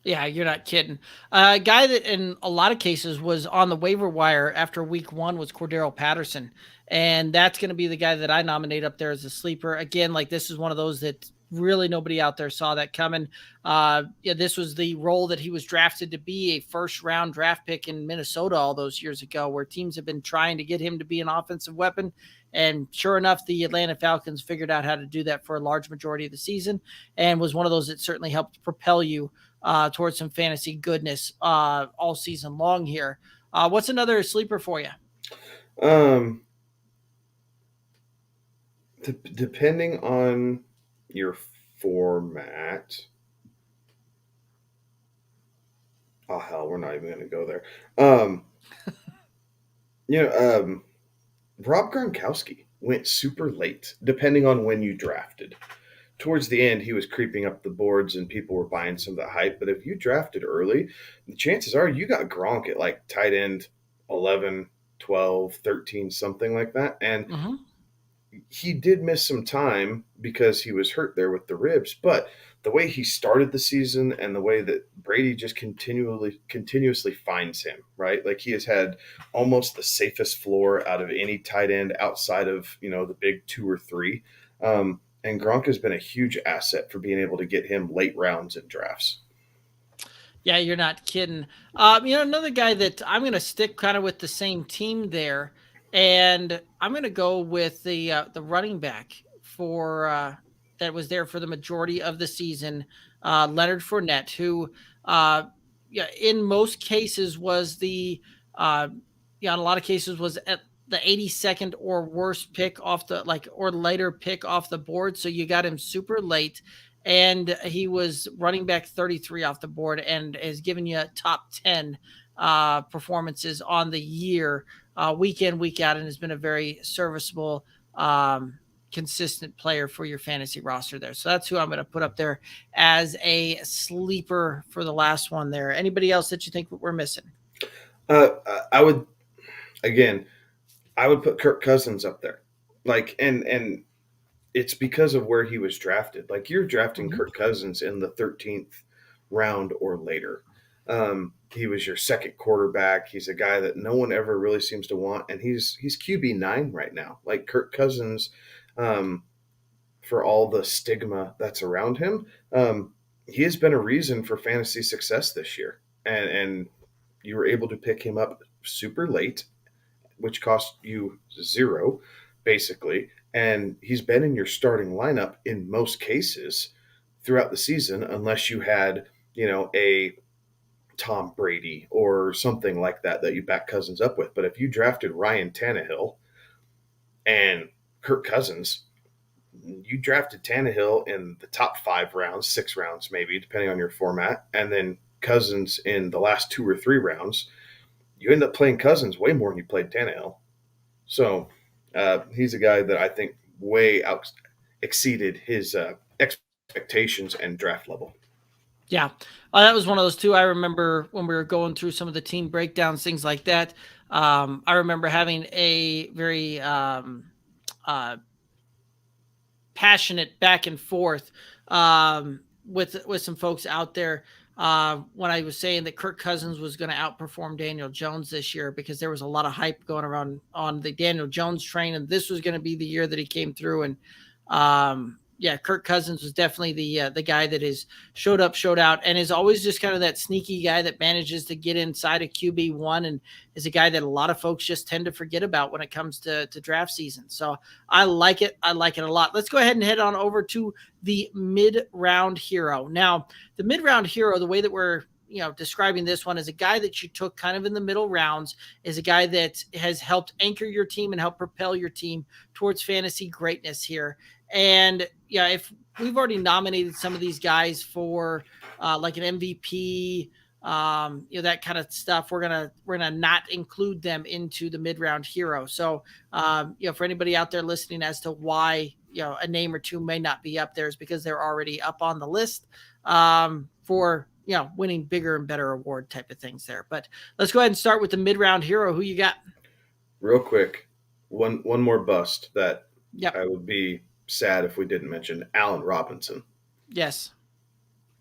Speaker 2: Yeah, you're not kidding. A guy that in a lot of cases was on the waiver wire after week 1 was Cordaro Patterson. And that's going to be the guy that I nominate up there as a sleeper. Again, like, this is one of those that really nobody out there saw that coming. This was the role that he was drafted to be, a 1st-round draft pick in Minnesota all those years ago, where teams have been trying to get him to be an offensive weapon. And sure enough, the Atlanta Falcons figured out how to do that for a large majority of the season, and was one of those that certainly helped propel you towards some fantasy goodness all season long here. What's another sleeper for you?
Speaker 3: Depending on your format. Oh, hell, we're not even going to go there. Rob Gronkowski went super late, depending on when you drafted. Towards the end, he was creeping up the boards and people were buying some of the hype. But if you drafted early, the chances are you got Gronk at like tight end 11, 12, 13, something like that. And he did miss some time because he was hurt there with the ribs. But the way he started the season and the way that Brady just continuously finds him, right? Like, he has had almost the safest floor out of any tight end outside of, the big 2 or 3. And Gronk has been a huge asset for being able to get him late rounds in drafts.
Speaker 2: Yeah, you're not kidding. Another guy that I'm going to stick kind of with the same team there, and I'm going to go with the running back for that was there for the majority of the season, Leonard Fournette, who in most cases was in a lot of cases was at the 82nd or worst pick off or later pick off the board. So you got him super late, and he was running back 33 off the board and has given you top 10 performances on the year, week in, week out, and has been a very serviceable, consistent player for your fantasy roster there. So that's who I'm going to put up there as a sleeper for the last one there. Anybody else that you think we're missing?
Speaker 3: I would put Kirk Cousins up there. And it's because of where he was drafted. Like, you're drafting Kirk Cousins in the 13th round or later. He was your second quarterback. He's a guy that no one ever really seems to want, and he's QB9 right now. Like, Kirk Cousins, for all the stigma that's around him, he has been a reason for fantasy success this year. And you were able to pick him up super late, which cost you 0, basically. And he's been in your starting lineup in most cases throughout the season, unless you had, a Tom Brady or something like that you back Cousins up with. But if you drafted Ryan Tannehill and Kirk Cousins, you drafted Tannehill in the top 5 rounds, 6 rounds maybe, depending on your format, and then Cousins in the last 2 or 3 rounds, you end up playing Cousins way more than you played Tannehill. So he's a guy that I think way exceeded his expectations and draft level.
Speaker 2: Yeah, that was one of those too. I remember when we were going through some of the team breakdowns, things like that. I remember having a very passionate back and forth with some folks out there when I was saying that Kirk Cousins was going to outperform Daniel Jones this year, because there was a lot of hype going around on the Daniel Jones train, and this was going to be the year that he came through. And yeah, Kirk Cousins was definitely the guy that has showed up, showed out, and is always just kind of that sneaky guy that manages to get inside a QB1, and is a guy that a lot of folks just tend to forget about when it comes to draft season. So I like it. I like it a lot. Let's go ahead and head on over to the mid-round hero. Now, the mid-round hero, the way that we're describing this one, is a guy that you took kind of in the middle rounds, is a guy that has helped anchor your team and help propel your team towards fantasy greatness here. And yeah, if we've already nominated some of these guys for like an MVP, that kind of stuff, we're gonna not include them into the mid-round hero. So for anybody out there listening as to why a name or two may not be up there, is because they're already up on the list for winning bigger and better award type of things there. But let's go ahead and start with the mid-round hero. Who you got?
Speaker 3: Real quick, one more bust that
Speaker 2: Yep.
Speaker 3: I would be sad if we didn't mention: Allen Robinson.
Speaker 2: Yes.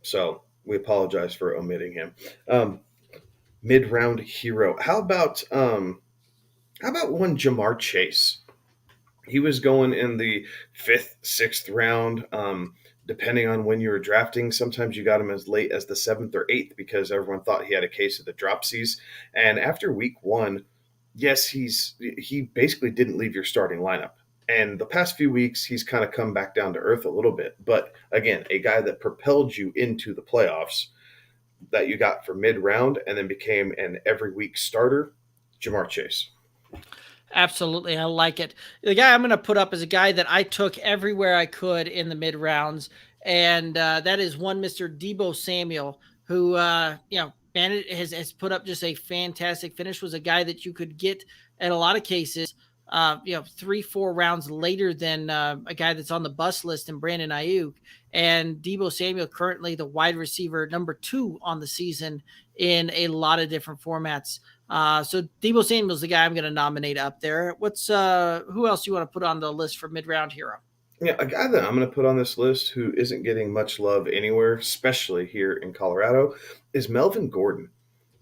Speaker 3: So we apologize for omitting him. Mid-round hero. How about one Jamar Chase? He was going in the 5th, 6th round, depending on when you were drafting. Sometimes you got him as late as the 7th or 8th because everyone thought he had a case of the dropsies. And after week 1, yes, he basically didn't leave your starting lineup. And the past few weeks, he's kind of come back down to earth a little bit. But again, a guy that propelled you into the playoffs that you got for mid-round and then became an every week starter, Jamar Chase.
Speaker 2: Absolutely. I like it. The guy I'm going to put up is a guy that I took everywhere I could in the mid-rounds. And that is one Mr. Debo Samuel, who, has put up just a fantastic finish. Was a guy that you could get in a lot of cases 3-4 rounds later than a guy that's on the bus list in Brandon Ayuk. And Debo Samuel currently the wide receiver number 2 on the season in a lot of different formats. So Debo Samuel's the guy I'm going to nominate up there. What's who else you want to put on the list for mid-round hero?
Speaker 3: Yeah, a guy that I'm going to put on this list who isn't getting much love anywhere, especially here in Colorado, is Melvin Gordon.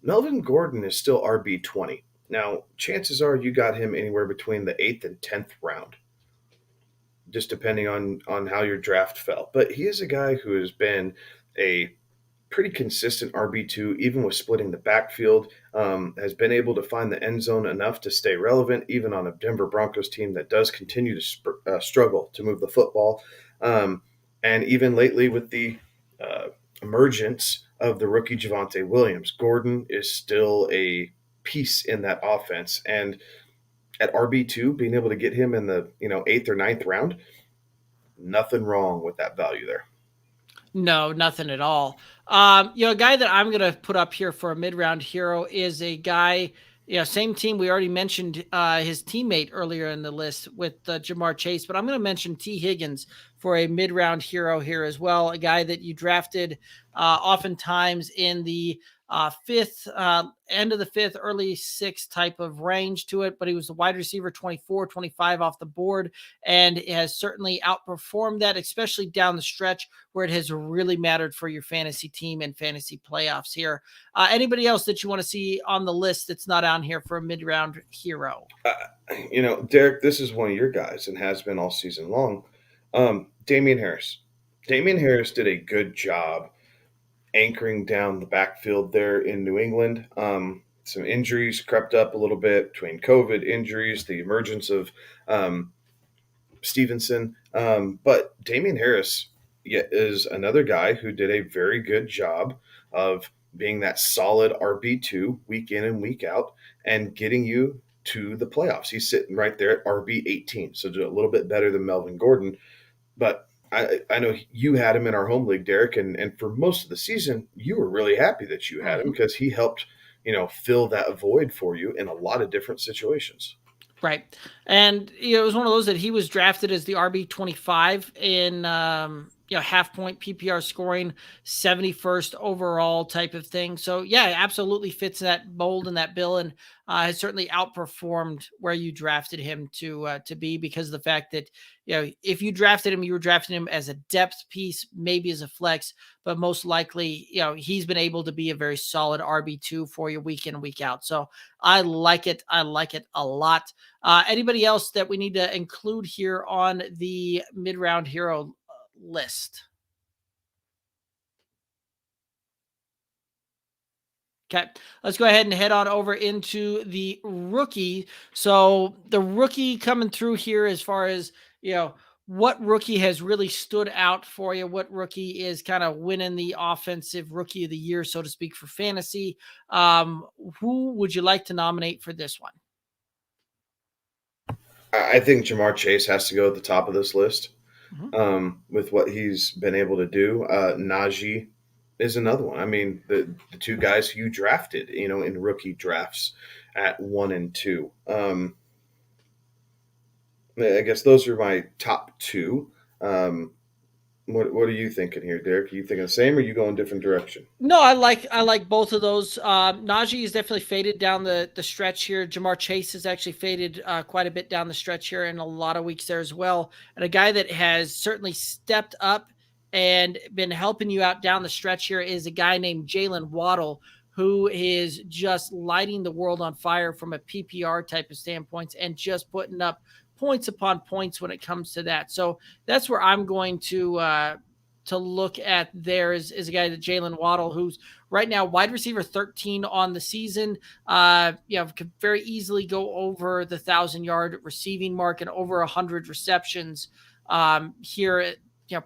Speaker 3: Melvin Gordon is still RB20. Now, chances are you got him anywhere between the 8th and 10th round, just depending on how your draft fell. But he is a guy who has been a pretty consistent RB2, even with splitting the backfield, has been able to find the end zone enough to stay relevant, even on a Denver Broncos team that does continue to struggle to move the football. And even lately with the emergence of the rookie Javonte Williams, Gordon is still a piece in that offense. And at RB2, being able to get him in the 8th or 9th round, nothing wrong with that value there.
Speaker 2: No, nothing at all. A guy that I'm going to put up here for a mid-round hero is a guy, same team. We already mentioned his teammate earlier in the list with Jamar Chase, but I'm going to mention T. Higgins for a mid-round hero here as well. A guy that you drafted oftentimes in the 5th, end of the 5th, early 6th type of range to it, but he was the wide receiver 24, 25 off the board, and has certainly outperformed that, especially down the stretch where it has really mattered for your fantasy team and fantasy playoffs here. Anybody else that you want to see on the list that's not on here for a mid-round hero?
Speaker 3: Derek, this is one of your guys and has been all season long. Damien Harris. Damien Harris did a good job anchoring down the backfield there in New England. Some injuries crept up a little bit between COVID injuries, the emergence of Stevenson. But Damien Harris is another guy who did a very good job of being that solid RB2 week in and week out and getting you to the playoffs. He's sitting right there at RB18, so a little bit better than Melvin Gordon. But I know you had him in our home league, Derek, and for most of the season, you were really happy that you had him because he helped, fill that void for you in a lot of different situations.
Speaker 2: Right. And, it was one of those that he was drafted as the RB25 in, half point PPR scoring, 71st overall type of thing. So yeah, it absolutely fits that mold and that bill, and has certainly outperformed where you drafted him to be, because of the fact that, if you drafted him, you were drafting him as a depth piece, maybe as a flex, but most likely, he's been able to be a very solid RB2 for you week in and week out. So I like it. I like it a lot. Anybody else that we need to include here on the mid-round hero list? Okay, let's go ahead and head on over into the rookie. So the rookie coming through here, as far as, what rookie has really stood out for you? What rookie is kind of winning the offensive rookie of the year, so to speak, for fantasy? Who would you like to nominate for this one?
Speaker 3: I think Jamar Chase has to go at the top of this list. With what he's been able to do. Najee is another one. I mean, the two guys who you drafted, in rookie drafts at 1 and 2. I guess those are my top two. What are you thinking here, Derek? Are you thinking the same, or are you going a different direction?
Speaker 2: No, I like both of those. Najee is definitely faded down the stretch here. Jamar Chase has actually faded quite a bit down the stretch here in a lot of weeks there as well. And a guy that has certainly stepped up and been helping you out down the stretch here is a guy named Jaylen Waddle, who is just lighting the world on fire from a PPR type of standpoint, and just putting up points upon points when it comes to that. So that's where I'm going to look at there is a guy that Jalen Waddle, who's right now wide receiver 13 on the season. Could very easily go over the 1,000-yard receiving mark and over 100 receptions here,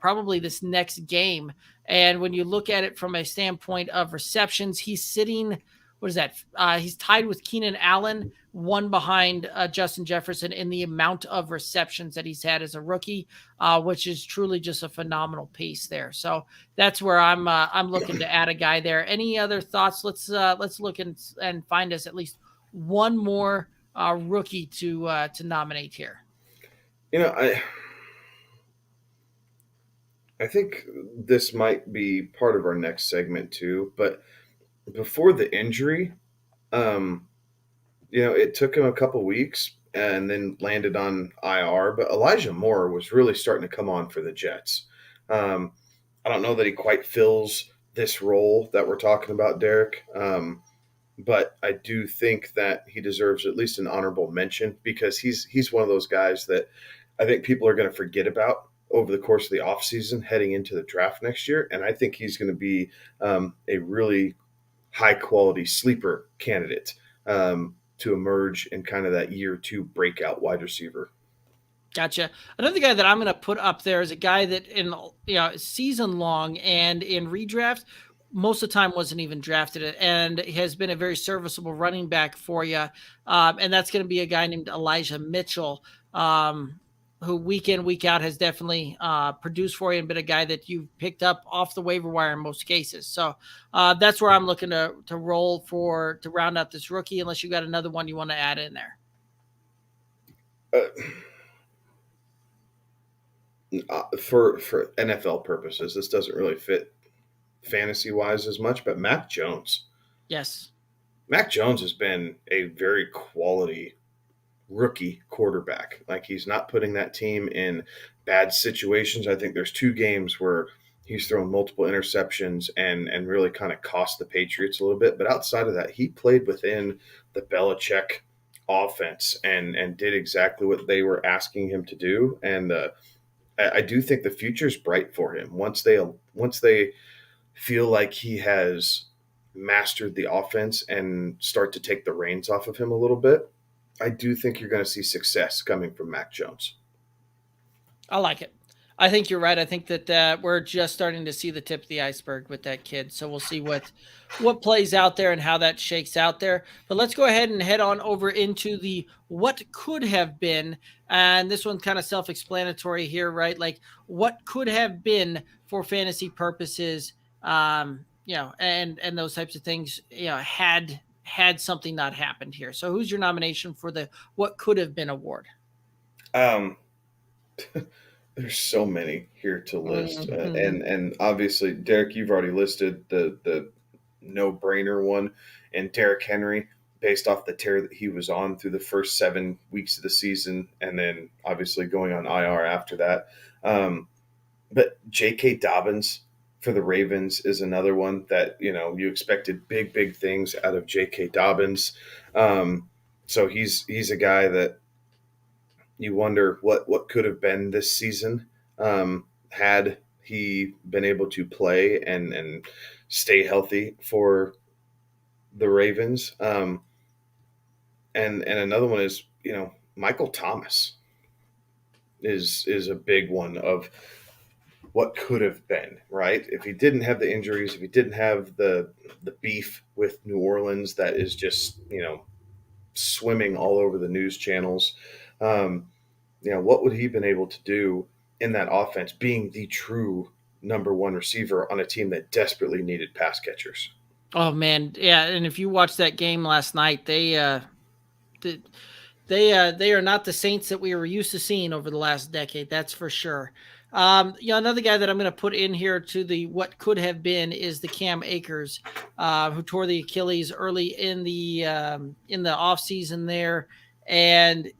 Speaker 2: probably this next game. And when you look at it from a standpoint of receptions, he's sitting, what is that? He's tied with Keenan Allen, one behind Justin Jefferson in the amount of receptions that he's had as a rookie, which is truly just a phenomenal pace there. So that's where I'm looking to add a guy there. Any other thoughts? Let's look and find us at least one more rookie to nominate here.
Speaker 3: I think this might be part of our next segment too, but before the injury, it took him a couple weeks and then landed on IR, but Elijah Moore was really starting to come on for the Jets. I don't know that he quite fills this role that we're talking about, Derek, but I do think that he deserves at least an honorable mention, because he's one of those guys that I think people are going to forget about over the course of the offseason heading into the draft next year, and I think he's going to be a really high-quality sleeper candidate to emerge in kind of that year two breakout wide receiver.
Speaker 2: Gotcha. Another guy that I'm going to put up there is a guy that in season long and in redraft, most of the time wasn't even drafted and has been a very serviceable running back for you. And that's going to be a guy named Elijah Mitchell, who week in, week out has definitely produced for you and been a guy that you've picked up off the waiver wire in most cases. So that's where I'm looking to roll to round out this rookie, unless you got another one you want to add in there.
Speaker 3: For NFL purposes, this doesn't really fit fantasy-wise as much, but Mac Jones.
Speaker 2: Yes.
Speaker 3: Mac Jones has been a very quality rookie quarterback. Like, he's not putting that team in bad situations. I think there's 2 games where he's thrown multiple interceptions and really kind of cost the Patriots a little bit. But outside of that, he played within the Belichick offense and did exactly what they were asking him to do. And I do think the future is bright for him once they feel like he has mastered the offense and start to take the reins off of him a little bit. I do think you're going to see success coming from Mac Jones.
Speaker 2: I like it. I think you're right. I think that we're just starting to see the tip of the iceberg with that kid. So we'll see what plays out there and how that shakes out there. But let's go ahead and head on over into the what could have been. And this one's kind of self-explanatory here, right? Like what could have been for fantasy purposes, and those types of things, had something not happened here. So who's your nomination for the what could have been award?
Speaker 3: There's so many here to list, and obviously, Derek, you've already listed the no-brainer one, and Derrick Henry, based off the tear that he was on through the first 7 weeks of the season, and then obviously going on IR after that. But J.K. Dobbins for the Ravens is another one that you expected big things out of J.K. Dobbins. So he's a guy that you wonder what could have been this season had he been able to play and stay healthy for the Ravens. And another one is, Michael Thomas is a big one of what could have been, right? If he didn't have the injuries, if he didn't have the beef with New Orleans that is just, swimming all over the news channels, what would he been able to do in that offense, being the true number one receiver on a team that desperately needed pass catchers?
Speaker 2: Oh man, yeah. And if you watched that game last night, they are not the Saints that we were used to seeing over the last decade. That's for sure. Another guy that I'm going to put in here to the what could have been is the Cam Akers, who tore the Achilles early in the offseason there, and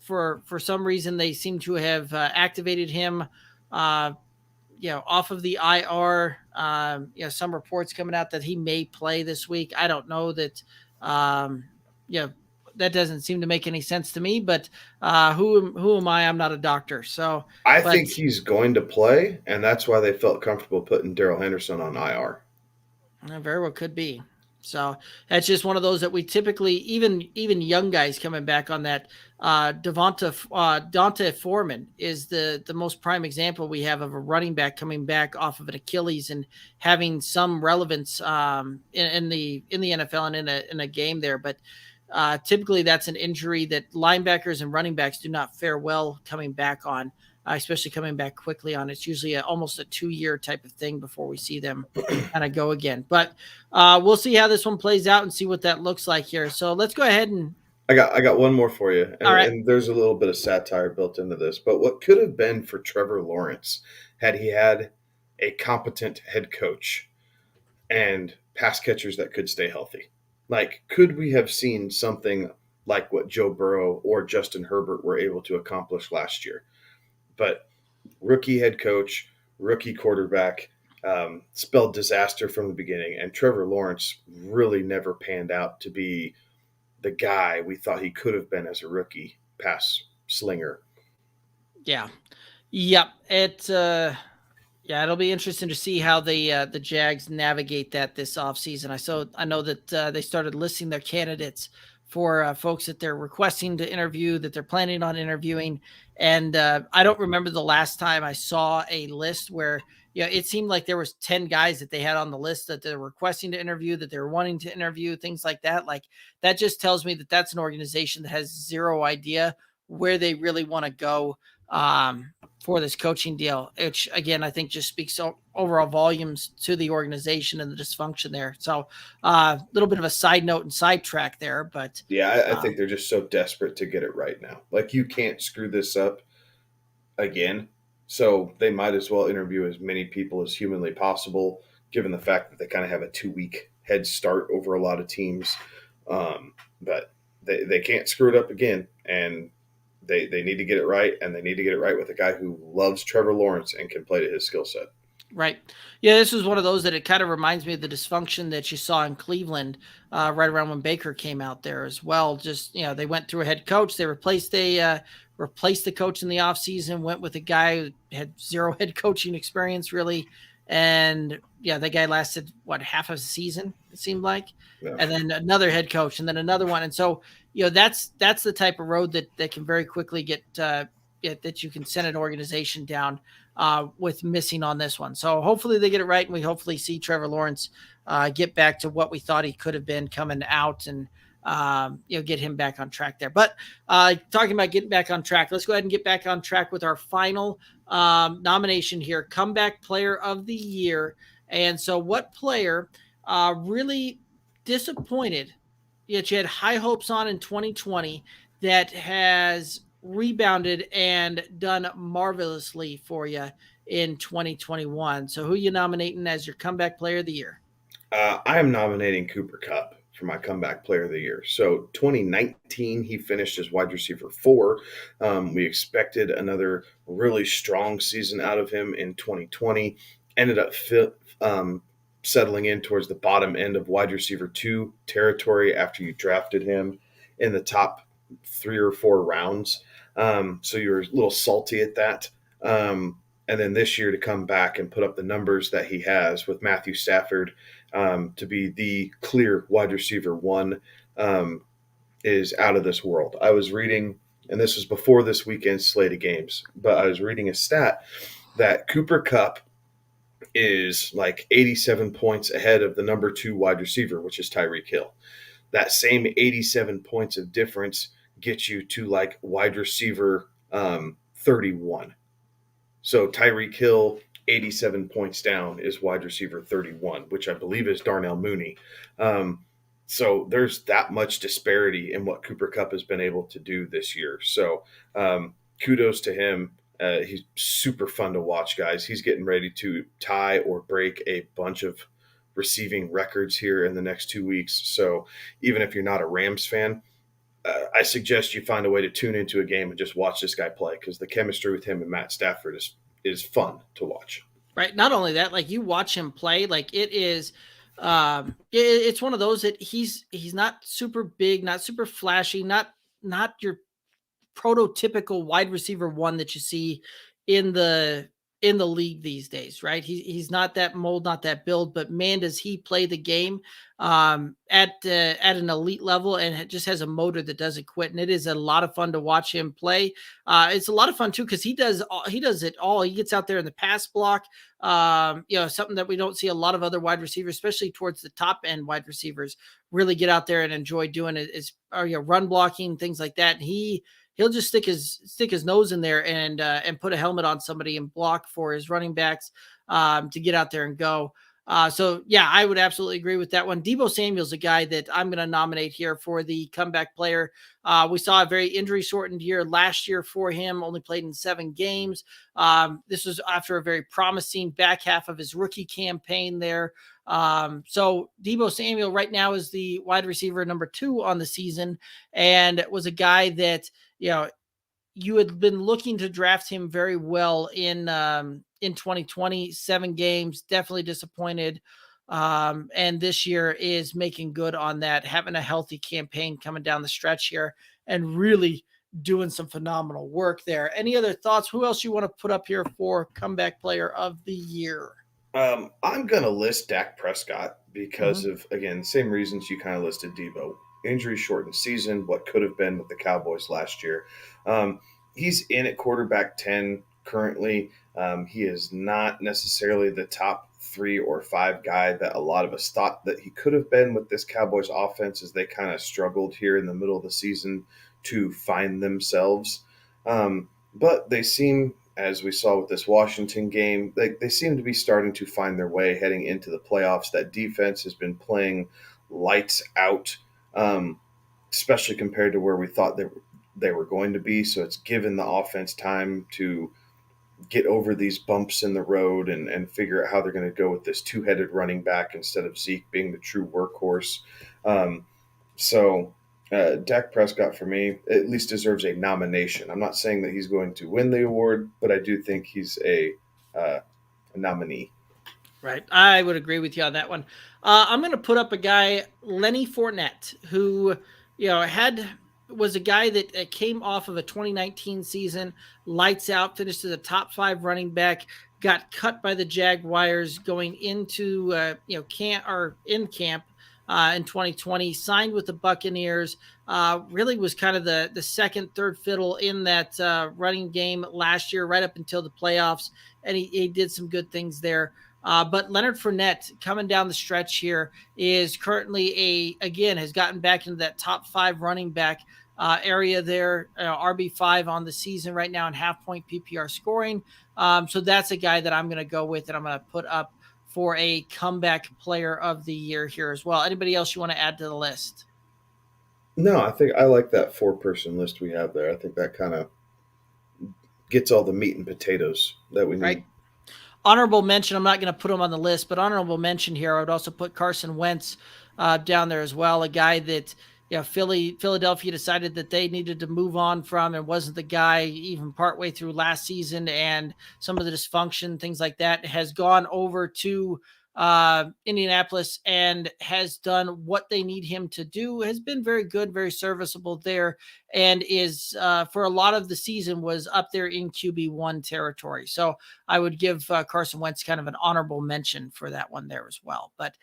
Speaker 2: for some reason they seem to have activated him, off of the IR. Some reports coming out that he may play this week. I don't know that. That doesn't seem to make any sense to me, but who am I? I'm not a doctor. So
Speaker 3: I think he's going to play, and that's why they felt comfortable putting Darrell Henderson on IR.
Speaker 2: Very well could be. So that's just one of those that we typically, even young guys coming back on that. Dante Foreman is the most prime example we have of a running back coming back off of an Achilles and having some relevance in the NFL and in a game there. But typically that's an injury that linebackers and running backs do not fare well coming back on, especially coming back quickly on. It's usually almost a 2-year type of thing before we see them kind of go again. But we'll see how this one plays out and see what that looks like here. So let's go ahead and
Speaker 3: I got one more for you. And,
Speaker 2: all right.
Speaker 3: And there's a little bit of satire built into this, but what could have been for Trevor Lawrence had he had a competent head coach and pass catchers that could stay healthy? Like, could we have seen something like what Joe Burrow or Justin Herbert were able to accomplish last year? But rookie head coach, rookie quarterback, spelled disaster from the beginning. And Trevor Lawrence really never panned out to be the guy we thought he could have been as a rookie pass slinger.
Speaker 2: Yeah. Yep. It'll be interesting to see how the Jags navigate that this offseason. I know that they started listing their candidates for folks that they're requesting to interview, that they're planning on interviewing. And I don't remember the last time I saw a list where, it seemed like there was 10 guys that they had on the list that they're requesting to interview, that they're wanting to interview, things like that. Like that just tells me that that's an organization that has zero idea where they really want to go for this coaching deal, which again, I think just speaks overall volumes to the organization and the dysfunction there. So a little bit of a side note and sidetrack there, but
Speaker 3: yeah, I think they're just so desperate to get it right now. Like you can't screw this up again. So they might as well interview as many people as humanly possible, given the fact that they kind of have a 2-week head start over a lot of teams. But they can't screw it up again. And they need to get it right, and they need to get it right with a guy who loves Trevor Lawrence and can play to his skill set.
Speaker 2: Right. Yeah, this was one of those that it kind of reminds me of the dysfunction that you saw in Cleveland right around when Baker came out there as well. Just, they went through a head coach. They replaced the coach in the offseason, went with a guy who had zero head coaching experience really. And yeah, that guy lasted half of a season, it seemed like. Yeah. And then another head coach and then another one. And so, that's the type of road that can very quickly get that you can send an organization down with missing on this one. So hopefully they get it right, and we hopefully see Trevor Lawrence get back to what we thought he could have been coming out, and get him back on track there. But talking about getting back on track, let's go ahead and get back on track with our final nomination here, Comeback Player of the Year. And so what player really disappointed, yet you had high hopes on in 2020, that has rebounded and done marvelously for you in 2021? So who are you nominating as your Comeback Player of the Year?
Speaker 3: I am nominating Cooper Kupp for my Comeback Player of the Year. So 2019, he finished as wide receiver 4. We expected another really strong season out of him in 2020. Ended up settling in towards the bottom end of wide receiver 2 territory after you drafted him in the top 3 or 4 rounds. So you were a little salty at that. And then this year to come back and put up the numbers that he has with Matthew Stafford to be the clear wide receiver 1 is out of this world. I was reading, and this was before this weekend's slate of games, but I was reading a stat that Cooper Kupp is like 87 points ahead of the number 2 wide receiver, which is Tyreek Hill. That same 87 points of difference gets you to like wide receiver 31. So Tyreek Hill, 87 points down, is wide receiver 31, which I believe is Darnell Mooney. So there's that much disparity in what Cooper Kupp has been able to do this year. So kudos to him. He's super fun to watch, guys. He's getting ready to tie or break a bunch of receiving records here in the next 2 weeks. So even if you're not a Rams fan, I suggest you find a way to tune into a game and just watch this guy play, because the chemistry with him and Matt Stafford is fun to watch.
Speaker 2: Right. Not only that, like you watch him play, like it is, it's one of those that he's not super big, not super flashy, not your prototypical wide receiver 1 that you see in the league these days, right? He's not that mold, not that build, but man, does he play the game at an elite level, and it just has a motor that doesn't quit. And it is a lot of fun to watch him play. It's a lot of fun too, because he does it all. He gets out there in the pass block, something that we don't see a lot of other wide receivers, especially towards the top end wide receivers, really get out there and enjoy doing it. Is run blocking, things like that. And he'll just stick his nose in there and put a helmet on somebody and block for his running backs to get out there and go. So yeah, I would absolutely agree with that one. Debo Samuel's a guy that I'm going to nominate here for the Comeback Player. We saw a very injury shortened year last year for him, only played in 7 games. This was after a very promising back half of his rookie campaign there. So Debo Samuel right now is the wide receiver number 2 on the season, and was a guy that, you had been looking to draft him very well in 2020, 7 games, definitely disappointed. And this year is making good on that, having a healthy campaign coming down the stretch here and really doing some phenomenal work there. Any other thoughts? Who else you want to put up here for Comeback Player of the Year?
Speaker 3: I'm going to list Dak Prescott because of, again, the same reasons you kind of listed Debo. Injury shortened season, what could have been with the Cowboys last year. He's in at quarterback 10 currently. He is not necessarily the top 3 or 5 guy that a lot of us thought that he could have been with this Cowboys offense, as they kind of struggled here in the middle of the season to find themselves. But they seem, as we saw with this Washington game, they seem to be starting to find their way heading into the playoffs. That defense has been playing lights out, especially compared to where we thought they were going to be. So it's given the offense time to get over these bumps in the road and figure out how they're going to go with this 2-headed running back instead of Zeke being the true workhorse. So Dak Prescott, for me, at least deserves a nomination. I'm not saying that he's going to win the award, but I do think he's a nominee.
Speaker 2: Right. I would agree with you on that one. I'm going to put up a guy, Leonard Fournette, who, was a guy that came off of a 2019 season, lights out, finished as a top 5 running back, got cut by the Jaguars going into camp. in 2020, signed with the Buccaneers, really was kind of the second, third fiddle in that running game last year, right up until the playoffs. And he did some good things there. But Leonard Fournette coming down the stretch here is currently has gotten back into that top 5 running back area there, RB5 on the season right now in half-point PPR scoring. So that's a guy that I'm going to go with and I'm going to put up for a comeback player of the year here as well. Anybody else you want to add to the list?
Speaker 3: No, I think I like that 4-person list we have there. I think that kind of gets all the meat and potatoes that we need.
Speaker 2: Right. Honorable mention, I'm not going to put him on the list, but honorable mention here, I would also put Carson Wentz down there as well, a guy that Philadelphia decided that they needed to move on from and wasn't the guy even partway through last season, and some of the dysfunction, things like that, has gone over to Indianapolis and has done what they need him to do, has been very good, very serviceable there, and is for a lot of the season was up there in QB1 territory. So I would give Carson Wentz kind of an honorable mention for that one there as well. But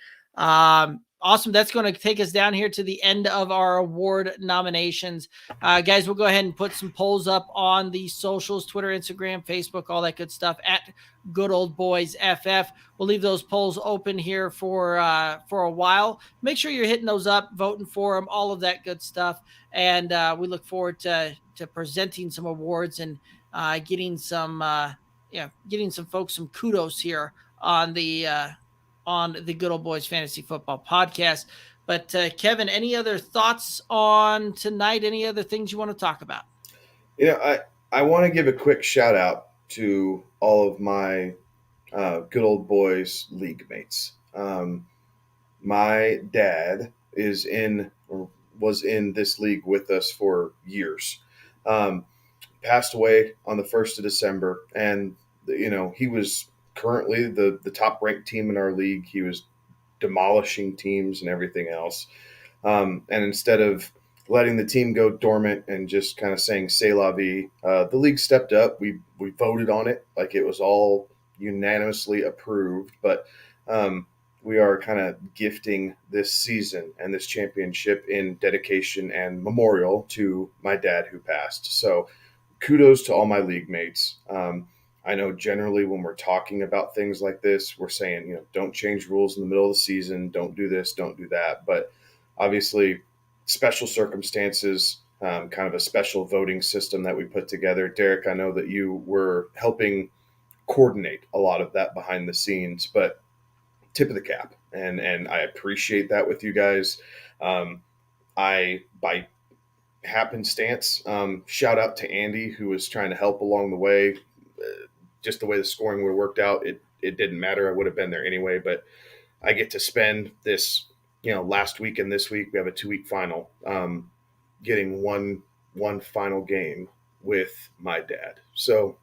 Speaker 2: awesome. That's going to take us down here to the end of our award nominations. Guys, we'll go ahead and put some polls up on the socials, Twitter, Instagram, Facebook, all that good stuff at Good Old Boys FF. We'll leave those polls open here for a while. Make sure you're hitting those up, voting for them, all of that good stuff. And we look forward to presenting some awards and getting some folks some kudos here on the Good Old Boys Fantasy Football Podcast. But Kevin, any other thoughts on tonight? Any other things you want to talk about?
Speaker 3: I want to give a quick shout out to all of my Good Old Boys league mates. My dad was in this league with us for years. Passed away on the 1st of December, and he was currently the top ranked team in our league. He was demolishing teams and everything else. And instead of letting the team go dormant and just kind of saying c'est la vie, the league stepped up. We voted on it like it was all unanimously approved. But we are kind of gifting this season and this championship in dedication and memorial to my dad who passed. So kudos to all my league mates. I know generally when we're talking about things like this, we're saying, don't change rules in the middle of the season. Don't do this, don't do that. But obviously special circumstances, kind of a special voting system that we put together. Derek, I know that you were helping coordinate a lot of that behind the scenes, but tip of the cap. And I appreciate that with you guys. By happenstance, shout out to Andy, who was trying to help along the way. Just the way the scoring would have worked out, it didn't matter. I would have been there anyway, but I get to spend this, last week and this week, we have a 2-week final, getting one final game with my dad. So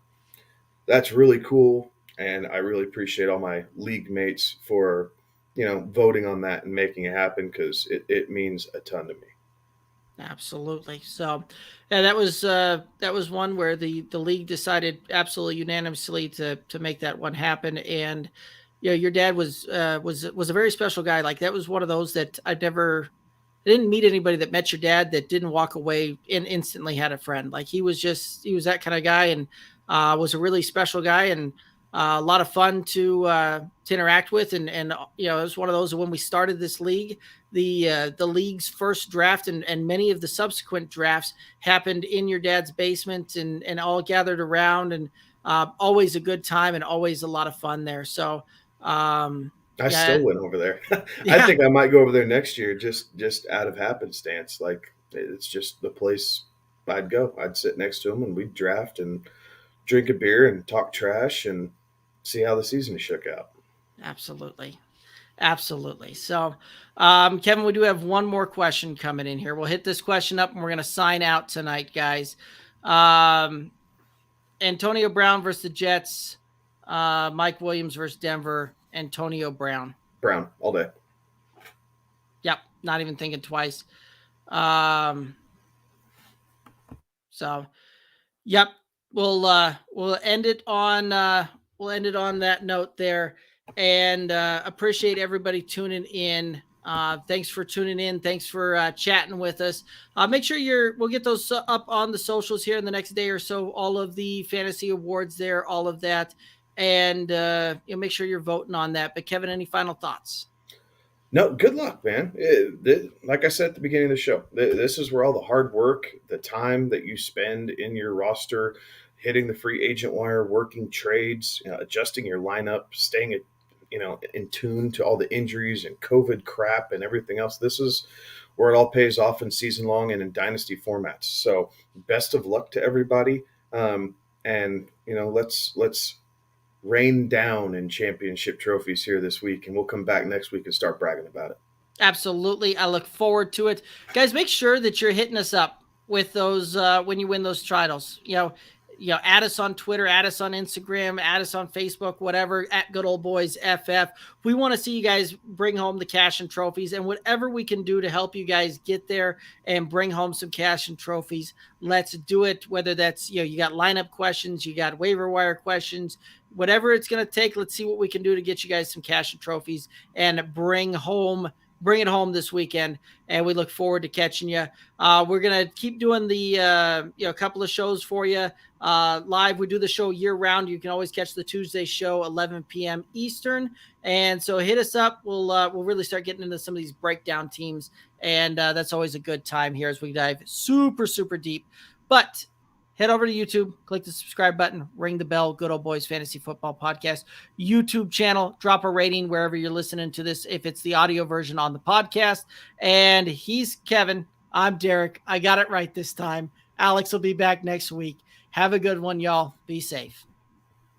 Speaker 3: that's really cool. And I really appreciate all my league mates for, voting on that and making it happen, because it means a ton to me.
Speaker 2: Absolutely. So, yeah, that was one where the league decided absolutely unanimously to make that one happen. And your dad was a very special guy. Like, that was one of those that I didn't meet anybody that met your dad that didn't walk away and instantly had a friend. Like, he was that kind of guy, and was a really special guy, and a lot of fun to interact with. And it was one of those when we started this league, the league's first draft and many of the subsequent drafts happened in your dad's basement and all gathered around, and always a good time and always a lot of fun there. So
Speaker 3: I still went over there.
Speaker 2: Yeah.
Speaker 3: I think I might go over there next year, just out of happenstance. Like, it's just the place I'd go. I'd sit next to him and we'd draft and drink a beer and talk trash and see how the season shook out.
Speaker 2: Absolutely. So, Kevin, we do have one more question coming in here. We'll hit this question up and we're going to sign out tonight, guys. Antonio Brown versus the Jets, Mike Williams versus Denver, Antonio Brown.
Speaker 3: Brown all day.
Speaker 2: Yep. Not even thinking twice. So, yep. We'll end it on that note there, and appreciate everybody tuning in Thanks for tuning in. Thanks for chatting with us. Make sure we'll get those up on the socials here in the next day or so. All of the fantasy awards there, all of that. And make sure you're voting on that. But Kevin, any final thoughts?
Speaker 3: No, good luck, man. Like I said at the beginning of the show, this is where all the hard work, the time that you spend in your roster, hitting the free agent wire, working trades, adjusting your lineup, staying in tune to all the injuries and COVID crap and everything else. This is where it all pays off in season long and in dynasty formats. So best of luck to everybody. And let's rain down in championship trophies here this week, and we'll come back next week and start bragging about it.
Speaker 2: Absolutely. I look forward to it. Guys, make sure that you're hitting us up with those when you win those titles. Add us on Twitter, add us on Instagram, add us on Facebook, whatever, at Good Old Boys FF. We want to see you guys bring home the cash and trophies, and whatever we can do to help you guys get there and bring home some cash and trophies, let's do it. Whether that's, you got lineup questions, you got waiver wire questions, whatever it's going to take, let's see what we can do to get you guys some cash and trophies and bring it home this weekend. And we look forward to catching you. We're going to keep doing the, couple of shows for you live. We do the show year round. You can always catch the Tuesday show, 11 p.m. Eastern. And so hit us up. We'll really start getting into some of these breakdown teams. And that's always a good time here as we dive super, super deep. But head over to YouTube, click the subscribe button, ring the bell, Good Old Boys Fantasy Football Podcast YouTube channel. Drop a rating wherever you're listening to this, if it's the audio version on the podcast. And he's Kevin. I'm Derek. I got it right this time. Alex will be back next week. Have a good one, y'all. Be safe.